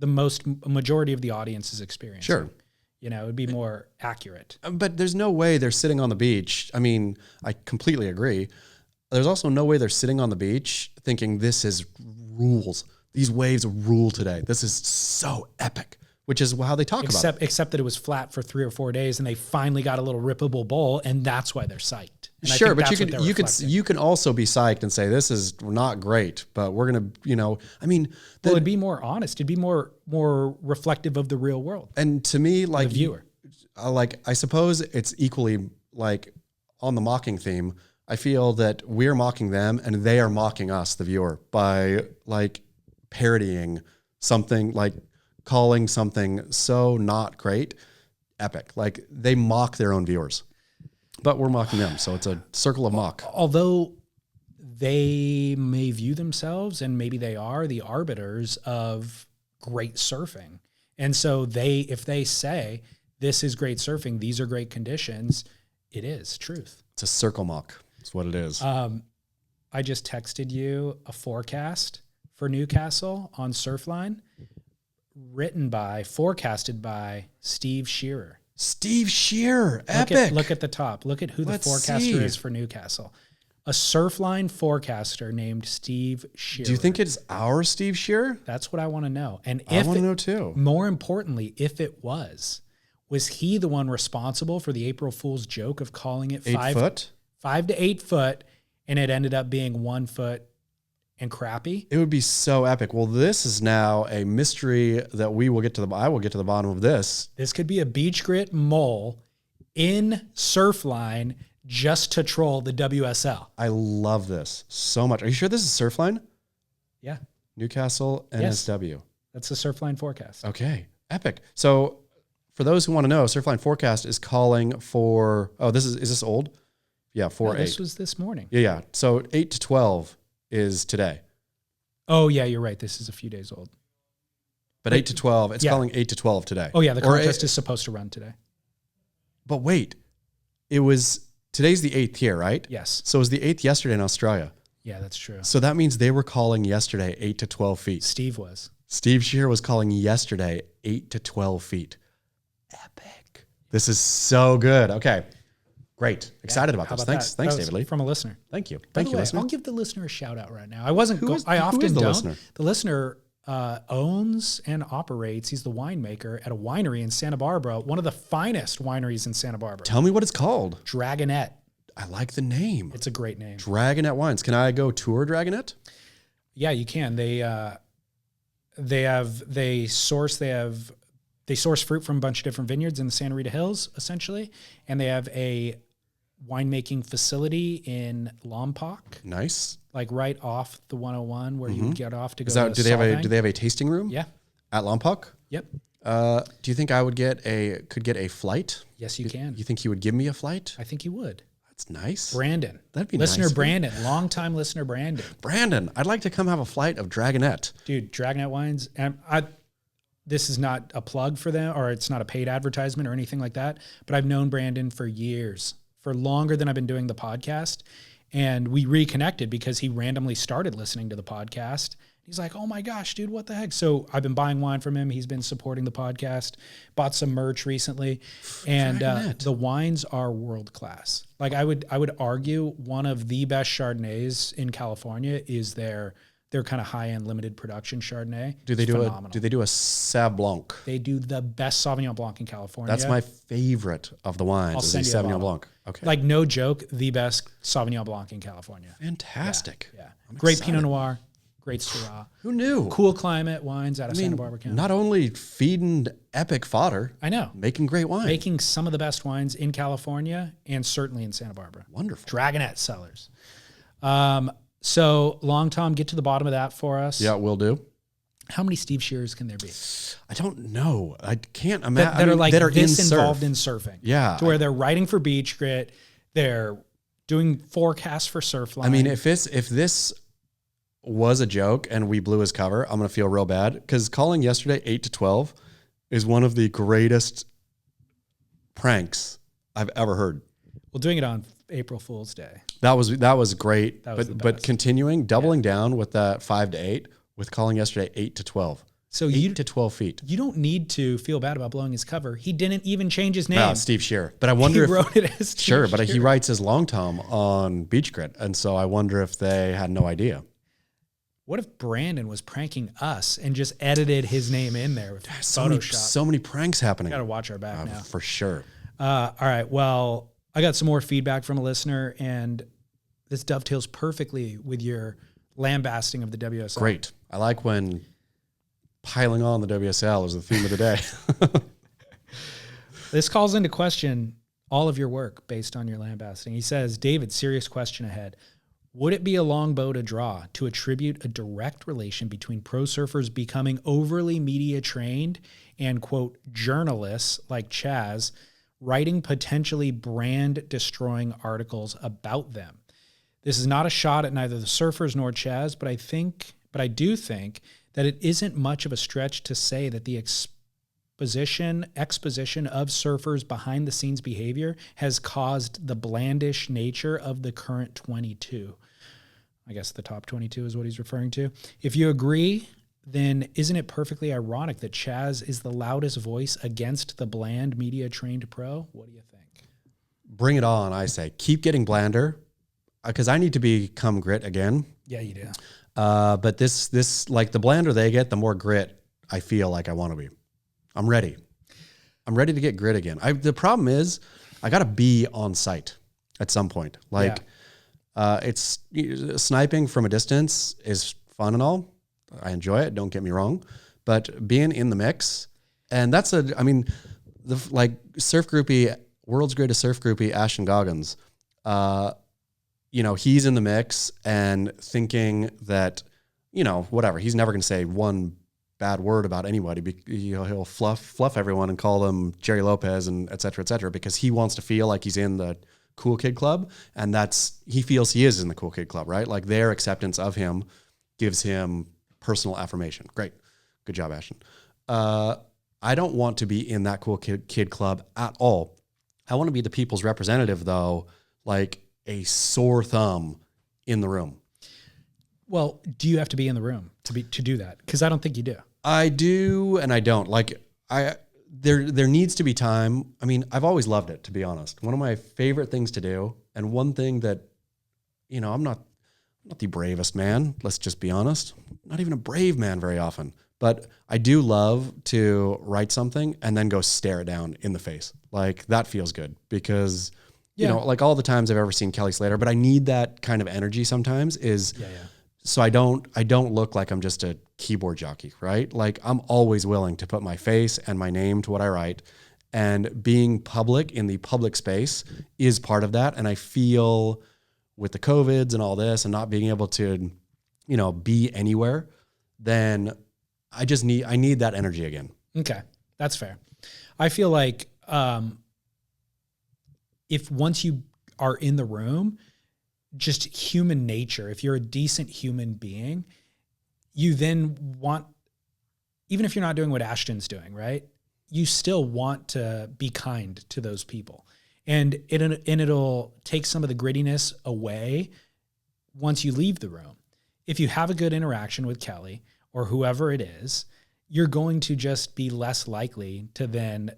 [SPEAKER 1] majority of the audience is experiencing.
[SPEAKER 2] Sure.
[SPEAKER 1] You know, it'd be more accurate.
[SPEAKER 2] But there's no way they're sitting on the beach. I mean, I completely agree. There's also no way they're sitting on the beach thinking this is rules. These waves rule today. This is so epic, which is how they talk about it.
[SPEAKER 1] Except that it was flat for 3 or 4 days and they finally got a little rippable bowl, and that's why they're psyched. And
[SPEAKER 2] sure, but you can also be psyched and say this is not great, but we're going to,
[SPEAKER 1] it'd be more honest. It'd be more reflective of the real world.
[SPEAKER 2] And to me,
[SPEAKER 1] the viewer,
[SPEAKER 2] I suppose it's equally on the mocking theme. I feel that we're mocking them and they are mocking us, the viewer, by parodying something, calling something so not great, epic. Like they mock their own viewers. But we're mocking them, so it's a circle of mock.
[SPEAKER 1] Although they may view themselves, and maybe they are, the arbiters of great surfing. And so if they say, this is great surfing, these are great conditions, it is truth.
[SPEAKER 2] It's a circle mock. That's what it is.
[SPEAKER 1] I just texted you a forecast for Newcastle on Surfline, forecasted by Steve Shearer.
[SPEAKER 2] Steve Shearer, epic.
[SPEAKER 1] Look at the top. Look at who the forecaster is for Newcastle. A Surfline forecaster named Steve Shearer.
[SPEAKER 2] Do you think it's our Steve Shearer?
[SPEAKER 1] That's what I want to know. And
[SPEAKER 2] I want to know too.
[SPEAKER 1] More importantly, if it was he the one responsible for the April Fool's joke of calling it
[SPEAKER 2] 8 foot?
[SPEAKER 1] 5 to 8 foot, and it ended up being 1 foot and crappy?
[SPEAKER 2] It would be so epic. Well, this is now a mystery that I will get to the bottom of this.
[SPEAKER 1] This could be a beach grit mole in Surfline just to troll the WSL.
[SPEAKER 2] I love this so much. Are you sure this is Surfline?
[SPEAKER 1] Yeah.
[SPEAKER 2] Newcastle NSW.
[SPEAKER 1] Yes. That's the Surfline forecast.
[SPEAKER 2] Okay. Epic. So for those who want to know, Surfline forecast is calling for, is this old? Yeah, 4 8.
[SPEAKER 1] This was this morning.
[SPEAKER 2] Yeah. So 8 to 12 is today.
[SPEAKER 1] Oh, yeah, you're right. This is a few days old.
[SPEAKER 2] But 8 to 12, it's calling 8 to 12 today.
[SPEAKER 1] Oh, yeah, the contest is supposed to run today.
[SPEAKER 2] But wait, today's the 8th here, right?
[SPEAKER 1] Yes.
[SPEAKER 2] So it was the 8th yesterday in Australia.
[SPEAKER 1] Yeah, that's true.
[SPEAKER 2] So that means they were calling yesterday 8 to 12 feet. Steve Shearer was calling yesterday 8 to 12 feet. Epic. This is so good. Okay. Great. Excited about this. Thanks, David Lee.
[SPEAKER 1] From a listener.
[SPEAKER 2] Thank you.
[SPEAKER 1] Thank you, listener. I'll give the listener a shout out right now. I often don't.
[SPEAKER 2] Listener?
[SPEAKER 1] The listener owns and operates. He's the winemaker at a winery in Santa Barbara, one of the finest wineries in Santa Barbara.
[SPEAKER 2] Tell me what it's called.
[SPEAKER 1] Dragonette.
[SPEAKER 2] I like the name.
[SPEAKER 1] It's a great name.
[SPEAKER 2] Dragonette Wines. Can I go tour Dragonette?
[SPEAKER 1] Yeah, you can. They source fruit from a bunch of different vineyards in the Santa Rita Hills, essentially, and they have a winemaking facility in Lompoc.
[SPEAKER 2] Nice.
[SPEAKER 1] Like right off the 101 where you get off to go to
[SPEAKER 2] do they have a tasting room?
[SPEAKER 1] Yeah.
[SPEAKER 2] At Lompoc?
[SPEAKER 1] Yep.
[SPEAKER 2] Do you think I could get a flight?
[SPEAKER 1] Yes, you can.
[SPEAKER 2] You think he would give me a flight?
[SPEAKER 1] I think you would.
[SPEAKER 2] That's nice.
[SPEAKER 1] Brandon.
[SPEAKER 2] That'd be
[SPEAKER 1] listener
[SPEAKER 2] nice.
[SPEAKER 1] Brandon, longtime listener Brandon.
[SPEAKER 2] Brandon, I'd like to come have a flight of Dragonette.
[SPEAKER 1] Dude, Dragonette Wines. And this is not a plug for them, or it's not a paid advertisement or anything like that, but I've known Brandon for years, for longer than I've been doing the podcast. And we reconnected because he randomly started listening to the podcast. He's like, oh my gosh, dude, what the heck? So I've been buying wine from him. He's been supporting the podcast, bought some merch recently. And the wines are world-class. Like I would argue one of the best Chardonnays in California is their kind of high-end limited production Chardonnay.
[SPEAKER 2] Do they do a Sauv Blanc?
[SPEAKER 1] They do the best Sauvignon Blanc in California.
[SPEAKER 2] That's my favorite of the wines.
[SPEAKER 1] I'll send you
[SPEAKER 2] Sauvignon Blanc. Okay.
[SPEAKER 1] Like no joke, the best Sauvignon Blanc in California.
[SPEAKER 2] Fantastic.
[SPEAKER 1] Yeah. Great Pinot Noir, great Syrah.
[SPEAKER 2] Who knew?
[SPEAKER 1] Cool climate wines out of Santa Barbara County.
[SPEAKER 2] Not only feeding epic fodder.
[SPEAKER 1] I know.
[SPEAKER 2] Making great wine.
[SPEAKER 1] Making some of the best wines in California and certainly in Santa Barbara.
[SPEAKER 2] Wonderful.
[SPEAKER 1] Dragonette cellars. So, Long Tom, get to the bottom of that for us.
[SPEAKER 2] Yeah, will do.
[SPEAKER 1] How many Steve Shearers can there be?
[SPEAKER 2] I don't know. I can't imagine.
[SPEAKER 1] That are
[SPEAKER 2] this
[SPEAKER 1] involved in surfing.
[SPEAKER 2] Yeah.
[SPEAKER 1] To where they're writing for Beach Grit. They're doing forecasts for Surfline.
[SPEAKER 2] I mean, if this was a joke and we blew his cover, I'm going to feel real bad. Because calling yesterday 8 to 12 is one of the greatest pranks I've ever heard.
[SPEAKER 1] Well, doing it on April Fool's Day.
[SPEAKER 2] That was great.
[SPEAKER 1] That was
[SPEAKER 2] but continuing, doubling down with that 5 to 8 with calling yesterday 8 to 12.
[SPEAKER 1] So
[SPEAKER 2] 8 to 12 feet.
[SPEAKER 1] You don't need to feel bad about blowing his cover. He didn't even change his name.
[SPEAKER 2] No, Steve Shearer. But I wonder
[SPEAKER 1] he wrote it as Steve
[SPEAKER 2] Shearer. But he
[SPEAKER 1] Shearer.
[SPEAKER 2] writes his Long Tom on Beach Grit, and so I wonder if they had no idea.
[SPEAKER 1] What if Brandon was pranking us and just edited his name in there with Photoshop?
[SPEAKER 2] So many pranks happening.
[SPEAKER 1] Got to watch our back now.
[SPEAKER 2] For sure.
[SPEAKER 1] All right. Well, I got some more feedback from a listener, and this dovetails perfectly with your lambasting of the WSL.
[SPEAKER 2] Great. I like when piling on the WSL is the theme of the day.
[SPEAKER 1] This calls into question all of your work based on your lambasting. He says, David, serious question ahead. Would it be a longbow to draw to attribute a direct relation between pro surfers becoming overly media trained and, quote, journalists like Chaz writing potentially brand destroying articles about them. This is not a shot at neither the surfers nor Chaz, but I do think that it isn't much of a stretch to say that the exposition of surfers behind the scenes behavior has caused the blandish nature of the current 22. I guess the top 22 is what he's referring to. If you agree, then isn't it perfectly ironic that Chaz is the loudest voice against the bland media trained pro? What do you think?
[SPEAKER 2] Bring it on, I say. Keep getting blander, because I need to become grit again.
[SPEAKER 1] Yeah, you do.
[SPEAKER 2] But this like the blander they get, the more grit I feel like I want to be. I'm ready. I'm ready to get grit again. The problem is I got to be on site at some point. Like it's sniping from a distance is fun and all. I enjoy it. Don't get me wrong, but being in the mix, and that's surf groupie, world's greatest surf groupie, Ashton Goggins, he's in the mix and thinking that, whatever, he's never going to say one bad word about anybody. He'll fluff everyone and call them Jerry Lopez and et cetera, because he wants to feel like he's in the cool kid club. And he feels he is in the cool kid club, right? Like their acceptance of him gives him personal affirmation. Great. Good job, Ashton. I don't want to be in that cool kid club at all. I want to be the people's representative, though, like a sore thumb in the room.
[SPEAKER 1] Well, do you have to be in the room to do that? Because I don't think you do. I
[SPEAKER 2] do and I don't. Like there needs to be time. I mean, I've always loved it, to be honest. One of my favorite things to do, and one thing that, I'm not the bravest man, let's just be honest. Not even a brave man very often. But I do love to write something and then go stare it down in the face. Like that feels good because, like all the times I've ever seen Kelly Slater, but I need that kind of energy sometimes so I don't look like I'm just a keyboard jockey, right? Like I'm always willing to put my face and my name to what I write, and being public in the public space is part of that. And I feel with the COVIDs and all this and not being able to, be anywhere, then I need that energy again.
[SPEAKER 1] Okay. That's fair. I feel like, if once you are in the room, just human nature, if you're a decent human being, you then want, even if you're not doing what Ashton's doing, right? You still want to be kind to those people. And it'll take some of the grittiness away once you leave the room. If you have a good interaction with Kelly or whoever it is, you're going to just be less likely to then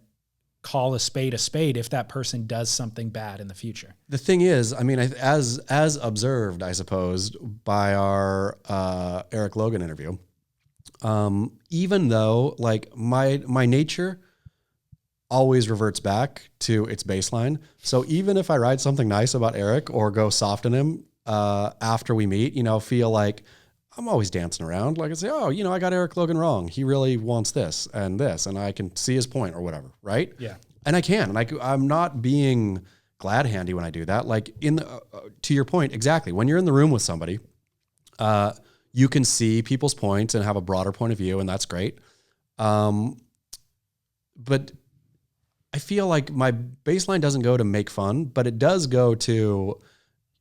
[SPEAKER 1] call a spade if that person does something bad in the future.
[SPEAKER 2] The thing is, I mean, as observed, I suppose, by our Eric Logan interview, even though like my nature always reverts back to its baseline. So even if I write something nice about Eric or go soft on him after we meet, feel like I'm always dancing around. Like I say, I got Eric Logan wrong. He really wants this, and I can see his point or whatever, right?
[SPEAKER 1] Yeah.
[SPEAKER 2] And I can, and I'm not being glad handy when I do that. Like to your point, exactly. When you're in the room with somebody, you can see people's points and have a broader point of view, and that's great. But I feel like my baseline doesn't go to make fun, but it does go to,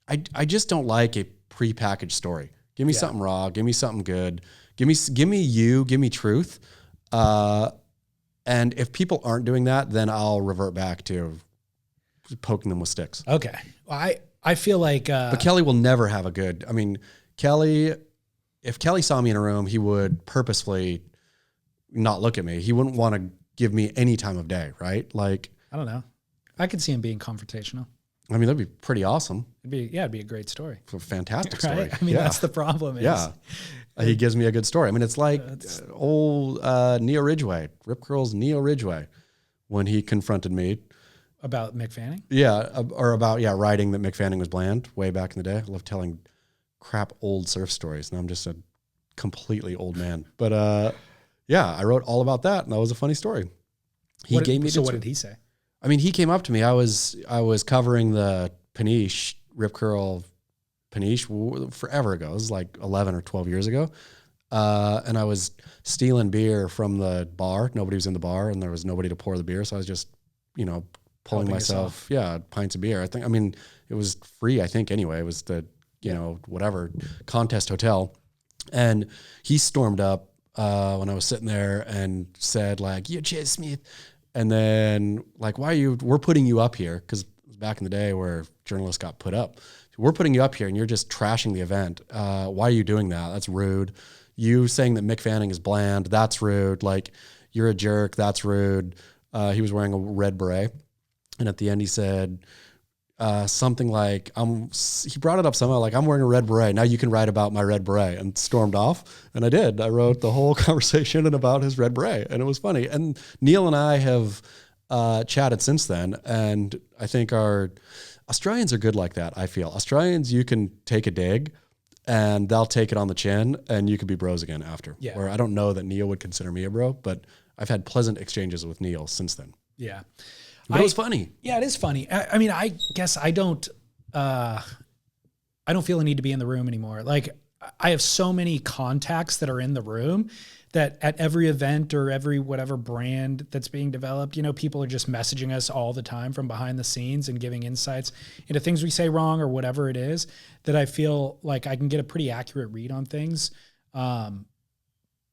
[SPEAKER 2] I just don't like a prepackaged story. Give me something raw. Give me something good. Give me truth. And if people aren't doing that, then I'll revert back to poking them with sticks.
[SPEAKER 1] Okay. Well, I feel like,
[SPEAKER 2] but Kelly will never have a good, if Kelly saw me in a room, he would purposefully not look at me. He wouldn't want to give me any time of day, right? Like,
[SPEAKER 1] I don't know. I could see him being confrontational.
[SPEAKER 2] I mean, that'd be pretty awesome.
[SPEAKER 1] It'd be a great story.
[SPEAKER 2] It's a fantastic story.
[SPEAKER 1] Right? I mean, that's the problem.
[SPEAKER 2] He gives me a good story. I mean, it's like old Neo Ridgway, Rip Curl's Neo Ridgway, when he confronted me.
[SPEAKER 1] About Mick Fanning?
[SPEAKER 2] Yeah, or about, writing that Mick Fanning was bland way back in the day. I love telling crap old surf stories. Now I'm just a completely old man. But I wrote all about that, and that was a funny story.
[SPEAKER 1] What did he say?
[SPEAKER 2] I mean, he came up to me. I was covering the Paniche, Rip Curl Paniche forever ago. It was like 11 or 12 years ago. And I was stealing beer from the bar. Nobody was in the bar and there was nobody to pour the beer. So I was just, pulling
[SPEAKER 1] Helping
[SPEAKER 2] myself, pints of beer. I mean, it was free, I think, anyway. It was the, whatever contest hotel. And he stormed up when I was sitting there and said, like, "You Jay Smith." And then, like, we're putting you up here, because it was back in the day where journalists got put up. We're putting you up here and you're just trashing the event. Why are you doing that? That's rude. You saying that Mick Fanning is bland, that's rude. Like, you're a jerk, that's rude. He was wearing a red beret. And at the end he said something like, he brought it up somehow, like, "I'm wearing a red beret. Now you can write about my red beret," and stormed off. And I did. I wrote the whole conversation about his red beret, and it was funny. And Neil and I have chatted since then. And I think Australians are good like that. I feel Australians, you can take a dig and they'll take it on the chin and you could be bros again after.
[SPEAKER 1] Yeah.
[SPEAKER 2] Where I don't know that Neil would consider me a bro, but I've had pleasant exchanges with Neil since then.
[SPEAKER 1] Yeah.
[SPEAKER 2] But it was funny.
[SPEAKER 1] Yeah, it is funny. I mean, I guess I don't feel a need to be in the room anymore. Like, I have so many contacts that are in the room that at every event or every whatever brand that's being developed, people are just messaging us all the time from behind the scenes and giving insights into things we say wrong or whatever it is, that I feel like I can get a pretty accurate read on things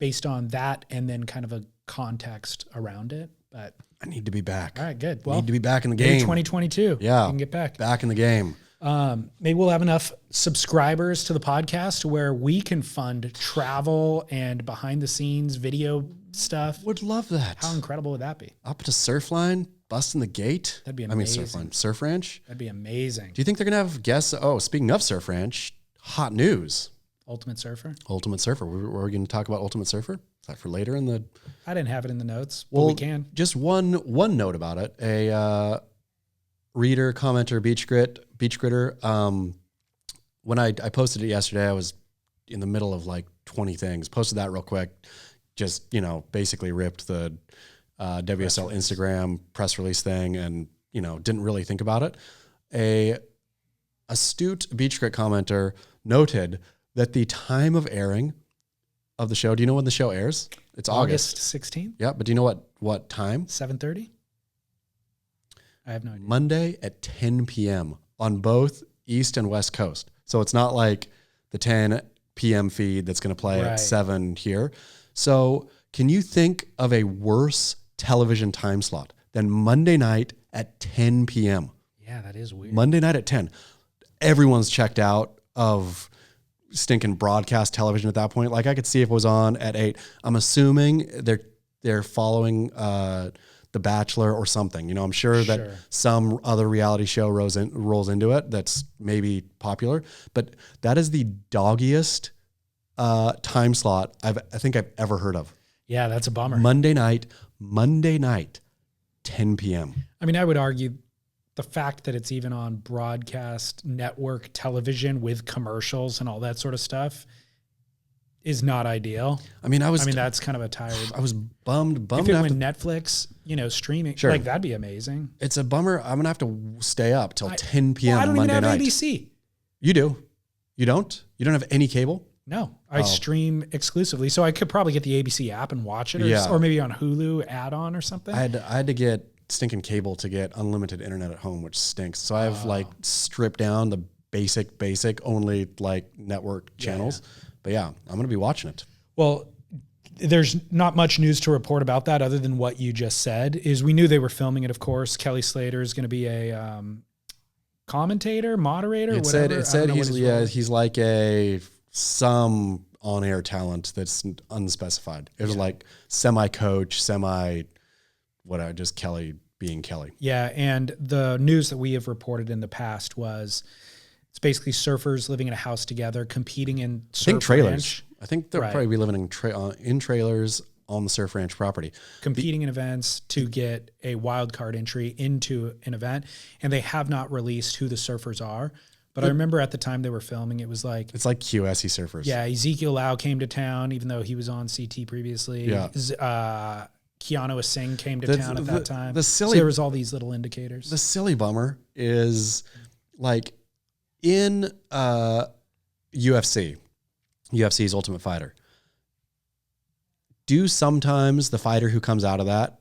[SPEAKER 1] based on that and then kind of a context around it. But
[SPEAKER 2] I need to be back.
[SPEAKER 1] all right, good.
[SPEAKER 2] I
[SPEAKER 1] Well,
[SPEAKER 2] need to be back in the
[SPEAKER 1] maybe
[SPEAKER 2] game.
[SPEAKER 1] 2022.
[SPEAKER 2] Yeah.
[SPEAKER 1] We can get back.
[SPEAKER 2] Back in the game.
[SPEAKER 1] Maybe we'll have enough subscribers to the podcast where we can fund travel and behind the scenes video stuff.
[SPEAKER 2] Would love that.
[SPEAKER 1] How incredible would that be?
[SPEAKER 2] Up to Surfline, busting the gate.
[SPEAKER 1] That'd be
[SPEAKER 2] I mean,
[SPEAKER 1] amazing.
[SPEAKER 2] Surfline, Surf Ranch.
[SPEAKER 1] That'd be amazing.
[SPEAKER 2] Do you think they're going to have guests? Oh, speaking of Surf Ranch, hot news.
[SPEAKER 1] Ultimate Surfer.
[SPEAKER 2] Ultimate Surfer. We're going to talk about Ultimate Surfer. Is that for later in the...
[SPEAKER 1] I didn't have it in the notes, but
[SPEAKER 2] Well,
[SPEAKER 1] we can.
[SPEAKER 2] just one note about it. A reader, commenter, beach gritter. When I posted it yesterday, I was in the middle of like 20 things. Posted that real quick. Just, basically ripped the WSL Instagram press release thing and, didn't really think about it. A astute beach grit commenter noted that the time of airing of the show, do you know when the show airs? It's August.
[SPEAKER 1] 16th,
[SPEAKER 2] Yeah, but do you know what time?
[SPEAKER 1] 7:30. I have no idea.
[SPEAKER 2] Monday at 10 p.m. on both East and West Coast. So it's not like the 10 p.m. feed that's going to play
[SPEAKER 1] Right.
[SPEAKER 2] at 7 here. So can you think of a worse television time slot than Monday night at 10 p.m.?
[SPEAKER 1] Yeah, that is weird.
[SPEAKER 2] Monday night at 10. Everyone's checked out of stinking broadcast television at that point. Like, I could see if it was on at 8. I'm assuming they're following The Bachelor or something. I'm sure that some other reality show rolls into it that's maybe popular, but that is the doggiest time slot I think I've ever heard of.
[SPEAKER 1] Yeah, that's a bummer.
[SPEAKER 2] Monday night, 10 p.m.
[SPEAKER 1] I mean, I would argue the fact that it's even on broadcast network television with commercials and all that sort of stuff is not ideal.
[SPEAKER 2] I mean,
[SPEAKER 1] that's kind of a tired.
[SPEAKER 2] I was bummed
[SPEAKER 1] If it
[SPEAKER 2] to
[SPEAKER 1] went Netflix, streaming,
[SPEAKER 2] Sure.
[SPEAKER 1] like that'd be amazing.
[SPEAKER 2] It's a bummer. I'm gonna have to stay up till 10 p.m.
[SPEAKER 1] Well, I don't
[SPEAKER 2] Monday
[SPEAKER 1] even have
[SPEAKER 2] night.
[SPEAKER 1] ABC.
[SPEAKER 2] You do? You don't? You don't have any cable?
[SPEAKER 1] No, I stream exclusively, so I could probably get the ABC app and watch it, or maybe on Hulu add-on or something.
[SPEAKER 2] I had to get stinking cable to get unlimited internet at home, which stinks. So I've stripped down the basic only like network channels. But yeah, I'm going to be watching it.
[SPEAKER 1] Well, there's not much news to report about that other than what you just said. Is we knew they were filming it, of course. Kelly Slater is going to be a commentator, moderator, whatever.
[SPEAKER 2] It said he's like some on-air talent that's unspecified. It was like semi-coach, just Kelly being Kelly.
[SPEAKER 1] Yeah, and the news that we have reported in the past was it's basically surfers living in a house together, competing in
[SPEAKER 2] trailers.
[SPEAKER 1] Ranch.
[SPEAKER 2] I think they'll probably be living in trailers on the Surf Ranch property.
[SPEAKER 1] Competing in events to get a wild card entry into an event, and they have not released who the surfers are. But I remember at the time they were filming, it was like...
[SPEAKER 2] It's like QSE surfers.
[SPEAKER 1] Yeah, Ezekiel Lau came to town, even though he was on CT previously.
[SPEAKER 2] Yeah.
[SPEAKER 1] Keanu Singh came to town at that time.
[SPEAKER 2] So
[SPEAKER 1] there was all these little indicators.
[SPEAKER 2] The silly bummer is like in UFC's Ultimate Fighter, do sometimes the fighter who comes out of that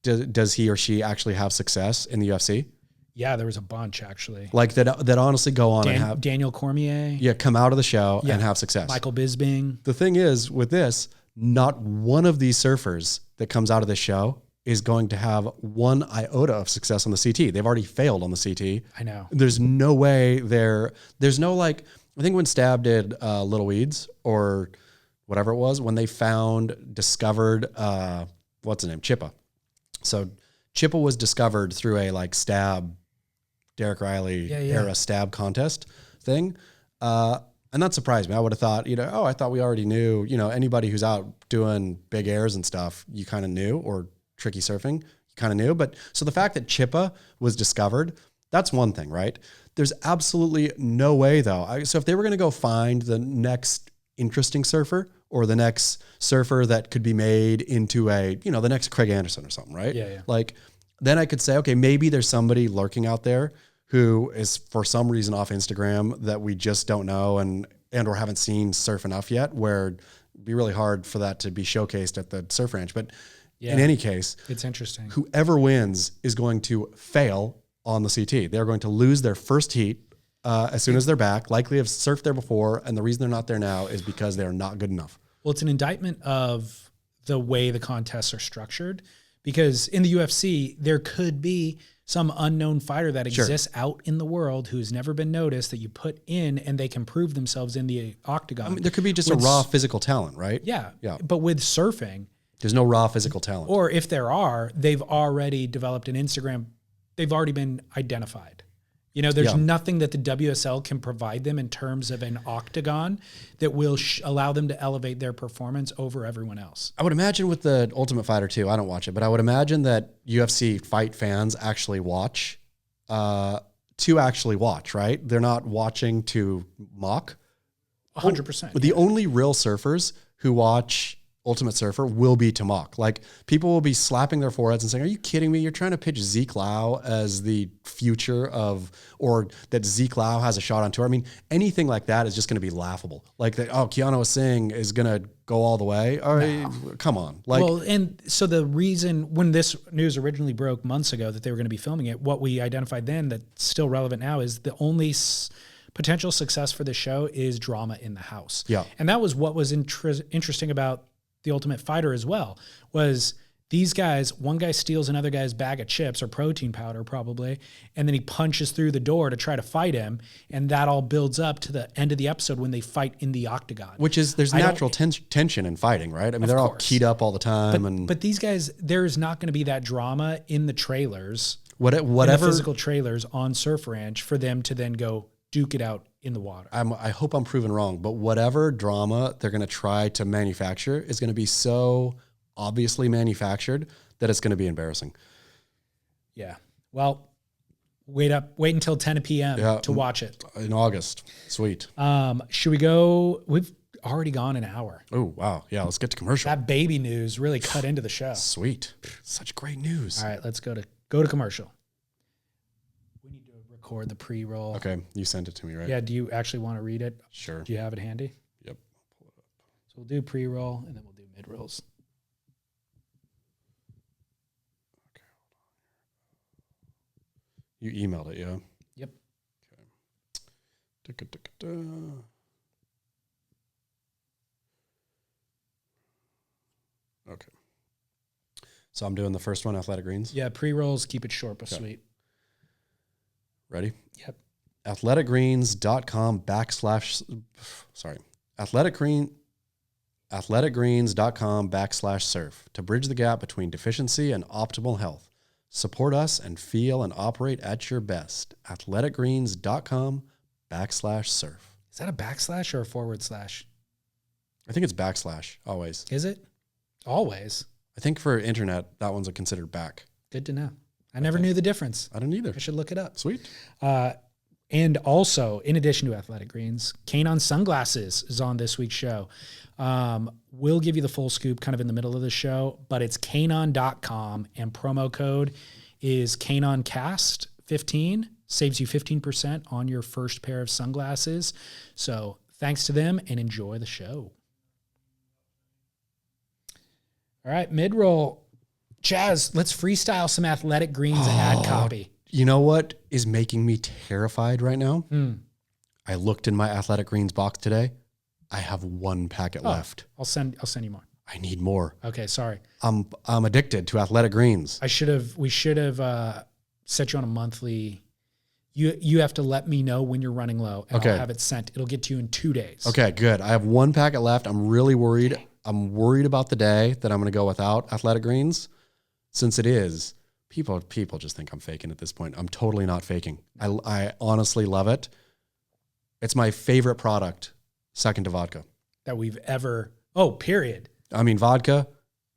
[SPEAKER 2] does he or she actually have success in the UFC?
[SPEAKER 1] Yeah, there was a bunch actually.
[SPEAKER 2] Like that honestly go on and have
[SPEAKER 1] Daniel Cormier.
[SPEAKER 2] Yeah, come out of the show and have success.
[SPEAKER 1] Michael Bisping.
[SPEAKER 2] The thing is with this, not one of these surfers that comes out of this show is going to have one iota of success on the CT. They've already failed on the CT.
[SPEAKER 1] I know.
[SPEAKER 2] There's no way there's no like, I think when Stab did Little Weeds or whatever it was, when they discovered, what's his name? Chippa. So Chippa was discovered through a like Stab, Derek Riley era Stab contest thing. And that surprised me. I would have thought, I thought we already knew, anybody who's out doing big airs and stuff, you kind of knew, or tricky surfing, you kind of knew. But so the fact that Chippa was discovered, that's one thing, right? There's absolutely no way though. So if they were going to go find the next interesting surfer or the next surfer that could be made into the next Craig Anderson or something, right?
[SPEAKER 1] Yeah.
[SPEAKER 2] Like then I could say, okay, maybe there's somebody lurking out there who is for some reason off Instagram that we just don't know and or haven't seen surf enough yet, where it'd be really hard for that to be showcased at the surf ranch. But in any case,
[SPEAKER 1] it's interesting.
[SPEAKER 2] Whoever wins is going to fail on the CT. They're going to lose their first heat as soon as they're back, likely have surfed there before. And the reason they're not there now is because they're not good enough.
[SPEAKER 1] Well, it's an indictment of the way the contests are structured, because in the UFC, there could be some unknown fighter that exists out in the world who's never been noticed that you put in and they can prove themselves in the octagon.
[SPEAKER 2] I mean, there could be just a raw physical talent, right?
[SPEAKER 1] Yeah.
[SPEAKER 2] Yeah.
[SPEAKER 1] But with surfing,
[SPEAKER 2] there's no raw physical talent.
[SPEAKER 1] Or if there are, they've already developed an Instagram. They've already been identified. There's nothing that the WSL can provide them in terms of an octagon that will allow them to elevate their performance over everyone else.
[SPEAKER 2] I would imagine with the Ultimate Fighter too, I don't watch it, but I would imagine that UFC fight fans actually watch, right? They're not watching to mock.
[SPEAKER 1] 100%.
[SPEAKER 2] But the only real surfers who watch Ultimate Surfer will be to mock. Like people will be slapping their foreheads and saying, "Are you kidding me? You're trying to pitch Zeke Lau as the future or that Zeke Lau has a shot on tour." I mean, anything like that is just going to be laughable. Like that, Keanu Singh is going to go all the way. All right, come on.
[SPEAKER 1] And so the reason when this news originally broke months ago that they were going to be filming it, what we identified then that's still relevant now is the only potential success for the show is drama in the house.
[SPEAKER 2] Yeah.
[SPEAKER 1] And that was what was interesting about the Ultimate Fighter as well, was these guys, one guy steals another guy's bag of chips or protein powder probably, and then he punches through the door to try to fight him, and that all builds up to the end of the episode when they fight in the octagon.
[SPEAKER 2] Which is, there's natural tension in fighting, right? I mean, they're all keyed up all the time.
[SPEAKER 1] But these guys, there's not going to be that drama in the trailers,
[SPEAKER 2] whatever
[SPEAKER 1] in the physical trailers on Surf Ranch for them to then go duke it out in the water.
[SPEAKER 2] I hope I'm proven wrong, but whatever drama they're going to try to manufacture is going to be so obviously manufactured that it's going to be embarrassing.
[SPEAKER 1] Yeah. Well, wait until 10 p.m. to watch it.
[SPEAKER 2] In August. Sweet.
[SPEAKER 1] Should we go? We've already gone an hour.
[SPEAKER 2] Oh, wow. Yeah, let's get to commercial.
[SPEAKER 1] That baby news really cut into the show.
[SPEAKER 2] Sweet. Such great news.
[SPEAKER 1] All right, let's go to commercial. We need to record the pre-roll.
[SPEAKER 2] Okay, you sent it to me, right?
[SPEAKER 1] Yeah, do you actually want to read it?
[SPEAKER 2] Sure.
[SPEAKER 1] Do you have it handy?
[SPEAKER 2] Yep. I'll pull it up.
[SPEAKER 1] So we'll do pre-roll and then we'll do mid-rolls.
[SPEAKER 2] Okay, hold on. You emailed it, yeah?
[SPEAKER 1] Yep.
[SPEAKER 2] Okay. Okay. So I'm doing the first one, Athletic Greens.
[SPEAKER 1] Yeah, pre-rolls, keep it short but sweet.
[SPEAKER 2] Ready?
[SPEAKER 1] Yep.
[SPEAKER 2] athleticgreens.com athleticgreens.com/surf to bridge the gap between deficiency and optimal health. Support us and feel and operate at your best. athleticgreens.com/surf.
[SPEAKER 1] Is that a backslash or a forward slash?
[SPEAKER 2] I think it's backslash always.
[SPEAKER 1] Is it? Always.
[SPEAKER 2] I think for internet, that one's a considered back.
[SPEAKER 1] Good to know. I never knew the difference.
[SPEAKER 2] I didn't either.
[SPEAKER 1] I should look it up.
[SPEAKER 2] Sweet.
[SPEAKER 1] And also, in addition to Athletic Greens, Kanon Sunglasses is on this week's show. We'll give you the full scoop kind of in the middle of the show, but it's Kanon.com and promo code is KanonCast15. Saves you 15% on your first pair of sunglasses. So thanks to them and enjoy the show. All right, mid-roll. Chaz, let's freestyle some Athletic Greens ad copy.
[SPEAKER 2] You know what is making me terrified right now? I looked in my Athletic Greens box today. I have one packet left.
[SPEAKER 1] I'll send you more.
[SPEAKER 2] I need more.
[SPEAKER 1] Okay, sorry.
[SPEAKER 2] I'm addicted to Athletic Greens.
[SPEAKER 1] We should have set you on a monthly. You have to let me know when you're running low, and I'll have it sent. It'll get to you in 2 days.
[SPEAKER 2] Okay, good. I have one packet left. I'm really worried. Okay. I'm worried about the day that I'm going to go without Athletic Greens, since it is. People just think I'm faking at this point. I'm totally not faking. I honestly love it. It's my favorite product, second to vodka.
[SPEAKER 1] That we've ever. Oh, period.
[SPEAKER 2] I mean, vodka,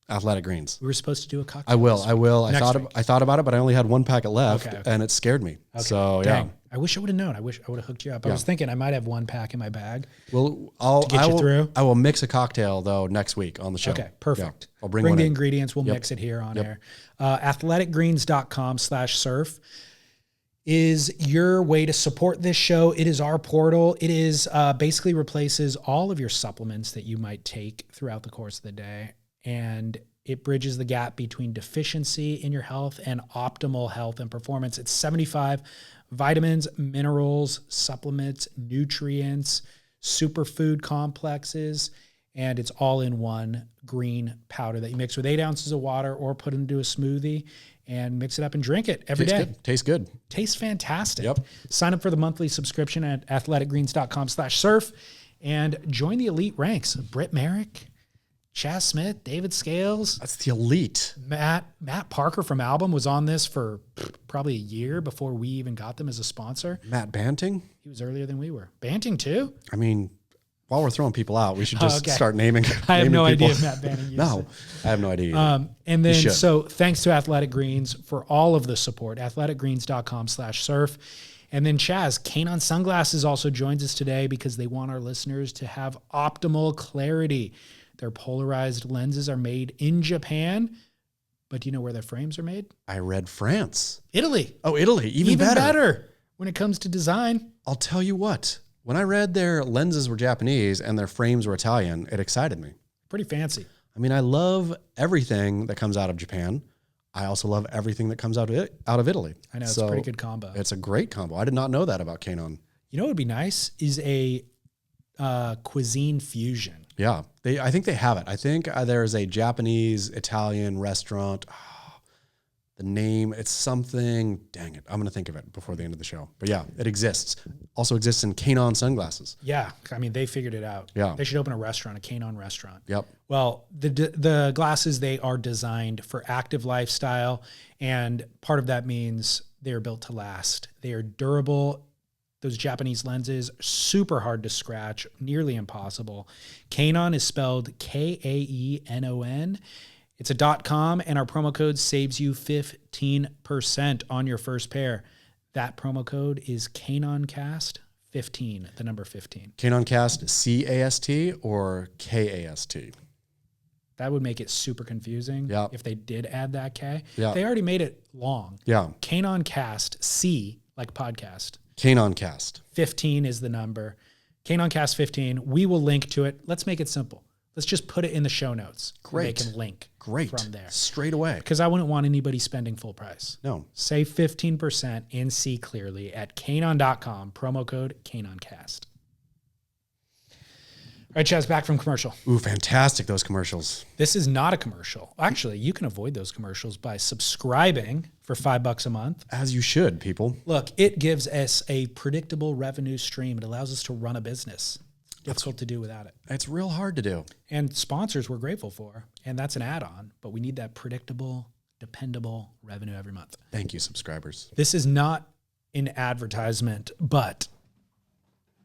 [SPEAKER 2] Athletic Greens.
[SPEAKER 1] We were supposed to do a cocktail.
[SPEAKER 2] I will. I thought about it, but I only had one packet left, and it scared me. Okay. So
[SPEAKER 1] Dang.
[SPEAKER 2] yeah.
[SPEAKER 1] I wish I would have known. I wish I would have hooked you up. I was thinking I might have one pack in my bag.
[SPEAKER 2] Well, I will mix a cocktail though next week on the show.
[SPEAKER 1] Okay, perfect.
[SPEAKER 2] Yeah, I'll bring
[SPEAKER 1] the
[SPEAKER 2] in.
[SPEAKER 1] ingredients. We'll mix it here on air. Athleticgreens.com/surf is your way to support this show. It is our portal. It is basically replaces all of your supplements that you might take throughout the course of the day. And it bridges the gap between deficiency in your health and optimal health and performance. It's 75 vitamins, minerals, supplements, nutrients, superfood complexes, and it's all in one green powder that you mix with 8 ounces of water or put into a smoothie and mix it up and drink it every day.
[SPEAKER 2] Tastes good.
[SPEAKER 1] Tastes fantastic.
[SPEAKER 2] Yep.
[SPEAKER 1] Sign up for the monthly subscription at athleticgreens.com/surf and join the elite ranks. Britt Merrick, Chaz Smith, David Scales.
[SPEAKER 2] That's the elite.
[SPEAKER 1] Matt Parker from Album was on this for probably a year before we even got them as a sponsor.
[SPEAKER 2] Matt Banting?
[SPEAKER 1] He was earlier than we were. Banting too?
[SPEAKER 2] I mean, while we're throwing people out, we should just start naming.
[SPEAKER 1] I have no
[SPEAKER 2] people.
[SPEAKER 1] idea if Matt Banting used
[SPEAKER 2] No, I have no idea either.
[SPEAKER 1] And then, so thanks to Athletic Greens for all of the support. athleticgreens.com/surf. And then Chaz, Kanon Sunglasses also joins us today because they want our listeners to have optimal clarity. Their polarized lenses are made in Japan, but do you know where their frames are made?
[SPEAKER 2] I read France.
[SPEAKER 1] Italy.
[SPEAKER 2] Oh, Italy. Even
[SPEAKER 1] better when it comes to design.
[SPEAKER 2] I'll tell you what. When I read their lenses were Japanese and their frames were Italian, it excited me.
[SPEAKER 1] Pretty fancy.
[SPEAKER 2] I mean, I love everything that comes out of Japan. I also love everything that comes out of Italy.
[SPEAKER 1] I know, it's a pretty good combo.
[SPEAKER 2] It's a great combo. I did not know that about Kanon.
[SPEAKER 1] You know what would be nice is a cuisine fusion.
[SPEAKER 2] Yeah, I think they have it. I think there's a Japanese Italian restaurant. The name, it's something. Dang it, I'm gonna think of it before the end of the show. But yeah, it exists. Also exists in Kanon Sunglasses.
[SPEAKER 1] Yeah, I mean they figured it out.
[SPEAKER 2] Yeah,
[SPEAKER 1] they should open a restaurant, a Kanon restaurant.
[SPEAKER 2] Yep.
[SPEAKER 1] Well, the glasses, they are designed for active lifestyle, and part of that means they are built to last. They are durable. Those Japanese lenses, super hard to scratch, nearly impossible. Kanon is spelled Kaenon. It's a .com, and our promo code saves you 15% on your first pair. That promo code is KanonCast15, the number 15.
[SPEAKER 2] KanonCast, CAST or KAST?
[SPEAKER 1] That would make it super confusing if they did add that K.
[SPEAKER 2] Yeah.
[SPEAKER 1] They already made it long.
[SPEAKER 2] Yeah.
[SPEAKER 1] KanonCast, C, like podcast.
[SPEAKER 2] KanonCast.
[SPEAKER 1] 15 is the number. KanonCast 15. We will link to it. Let's make it simple. Let's just put it in the show notes.
[SPEAKER 2] Great.
[SPEAKER 1] They can link from there.
[SPEAKER 2] Straight away.
[SPEAKER 1] Because I wouldn't want anybody spending full price.
[SPEAKER 2] No.
[SPEAKER 1] Save 15% and see clearly at Kanon.com. Promo code KanonCast. All right, Chaz, back from commercial.
[SPEAKER 2] Ooh, fantastic, those commercials.
[SPEAKER 1] This is not a commercial. Actually, you can avoid those commercials by subscribing for $5 a month.
[SPEAKER 2] As you should, people.
[SPEAKER 1] Look, it gives us a predictable revenue stream. It allows us to run a business. Difficult to do without it.
[SPEAKER 2] It's real hard to do.
[SPEAKER 1] And sponsors we're grateful for, and that's an add-on, but we need that predictable, dependable revenue every month.
[SPEAKER 2] Thank you, subscribers.
[SPEAKER 1] This is not an advertisement, but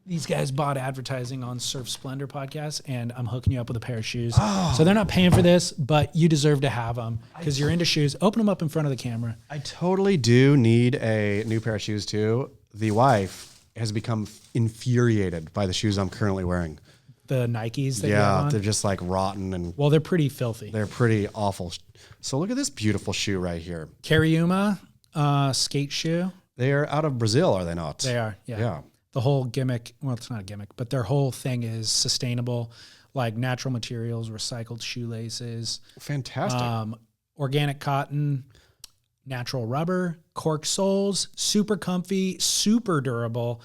[SPEAKER 1] these guys bought advertising on Surf Splendor podcast, and I'm hooking you up with a pair of shoes. So they're not paying for this, but you deserve to have them because you're into shoes. Open them up in front of the camera.
[SPEAKER 2] I totally do need a new pair of shoes too. The wife has become infuriated by the shoes I'm currently wearing.
[SPEAKER 1] The Nikes that you have on?
[SPEAKER 2] They're just like rotten and
[SPEAKER 1] well, they're pretty filthy.
[SPEAKER 2] They're pretty awful. So look at this beautiful shoe right here.
[SPEAKER 1] Cariuma skate shoe.
[SPEAKER 2] They are out of Brazil, are they not?
[SPEAKER 1] They are, yeah. The whole gimmick, well, it's not a gimmick, but their whole thing is sustainable, like natural materials, recycled shoelaces.
[SPEAKER 2] Fantastic.
[SPEAKER 1] organic cotton, natural rubber, cork soles, super comfy, super durable,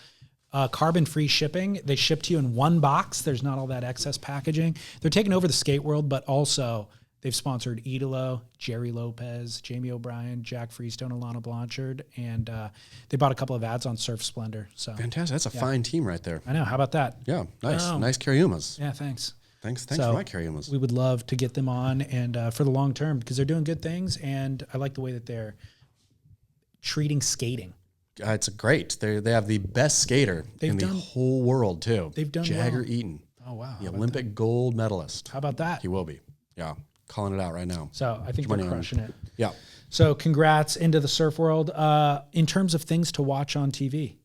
[SPEAKER 1] carbon-free shipping. They ship to you in one box. There's not all that excess packaging. They're taking over the skate world, but also they've sponsored Idolo, Jerry Lopez, Jamie O'Brien, Jack Freestone, Alana Blanchard, and they bought a couple of ads on Surf Splendor. So
[SPEAKER 2] Fantastic. That's a fine team right there.
[SPEAKER 1] I know. How about that?
[SPEAKER 2] Yeah, nice.
[SPEAKER 1] Oh.
[SPEAKER 2] Nice Cariumas.
[SPEAKER 1] Yeah, thanks.
[SPEAKER 2] Thanks
[SPEAKER 1] So,
[SPEAKER 2] for my Cariumas.
[SPEAKER 1] We would love to get them on and for the long term because they're doing good things, and I like the way that they're treating skating.
[SPEAKER 2] It's great. They have the best skater in the whole world too.
[SPEAKER 1] They've done
[SPEAKER 2] Jagger
[SPEAKER 1] well.
[SPEAKER 2] Eaton.
[SPEAKER 1] Oh, wow.
[SPEAKER 2] The Olympic gold medalist.
[SPEAKER 1] How about that?
[SPEAKER 2] He will be. Yeah. Calling it out right now.
[SPEAKER 1] So I think they're crushing it.
[SPEAKER 2] Yeah.
[SPEAKER 1] So congrats into the surf world. In terms of things to watch on TV.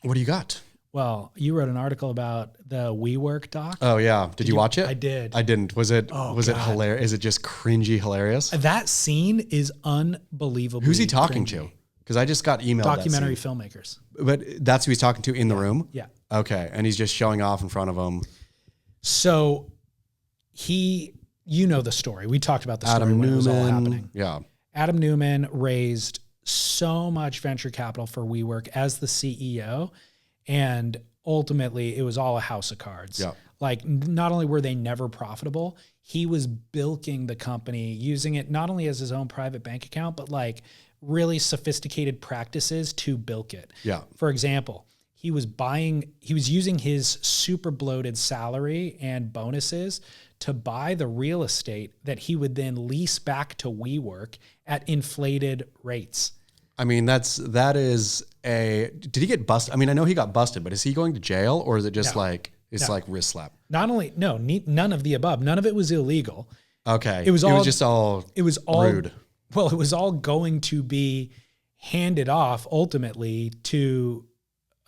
[SPEAKER 2] What do you got?
[SPEAKER 1] Well, you wrote an article about the WeWork doc.
[SPEAKER 2] Oh yeah. Did you watch it?
[SPEAKER 1] I did.
[SPEAKER 2] I didn't. Was it hilarious? Is it just cringy hilarious?
[SPEAKER 1] That scene is unbelievable.
[SPEAKER 2] Who's he talking to? Because I just got emailed
[SPEAKER 1] Documentary
[SPEAKER 2] that scene.
[SPEAKER 1] filmmakers.
[SPEAKER 2] But that's who he's talking to in the room?
[SPEAKER 1] Yeah.
[SPEAKER 2] Okay. And he's just showing off in front of them.
[SPEAKER 1] So you know the story. We talked about the story
[SPEAKER 2] Adam
[SPEAKER 1] when it was all
[SPEAKER 2] Newman.
[SPEAKER 1] happening.
[SPEAKER 2] Yeah.
[SPEAKER 1] Adam Newman raised so much venture capital for WeWork as the CEO, and ultimately it was all a house of cards.
[SPEAKER 2] Yeah.
[SPEAKER 1] Like, not only were they never profitable, he was bilking the company, using it not only as his own private bank account, but like really sophisticated practices to bilk it.
[SPEAKER 2] Yeah.
[SPEAKER 1] For example, he was using his super bloated salary and bonuses to buy the real estate that he would then lease back to WeWork at inflated rates.
[SPEAKER 2] I mean, did he get busted? I mean, I know he got busted, but is he going to jail, or is it just like wrist slap?
[SPEAKER 1] None of the above. None of it was illegal.
[SPEAKER 2] Okay.
[SPEAKER 1] It was all
[SPEAKER 2] rude.
[SPEAKER 1] Well, it was all going to be handed off ultimately to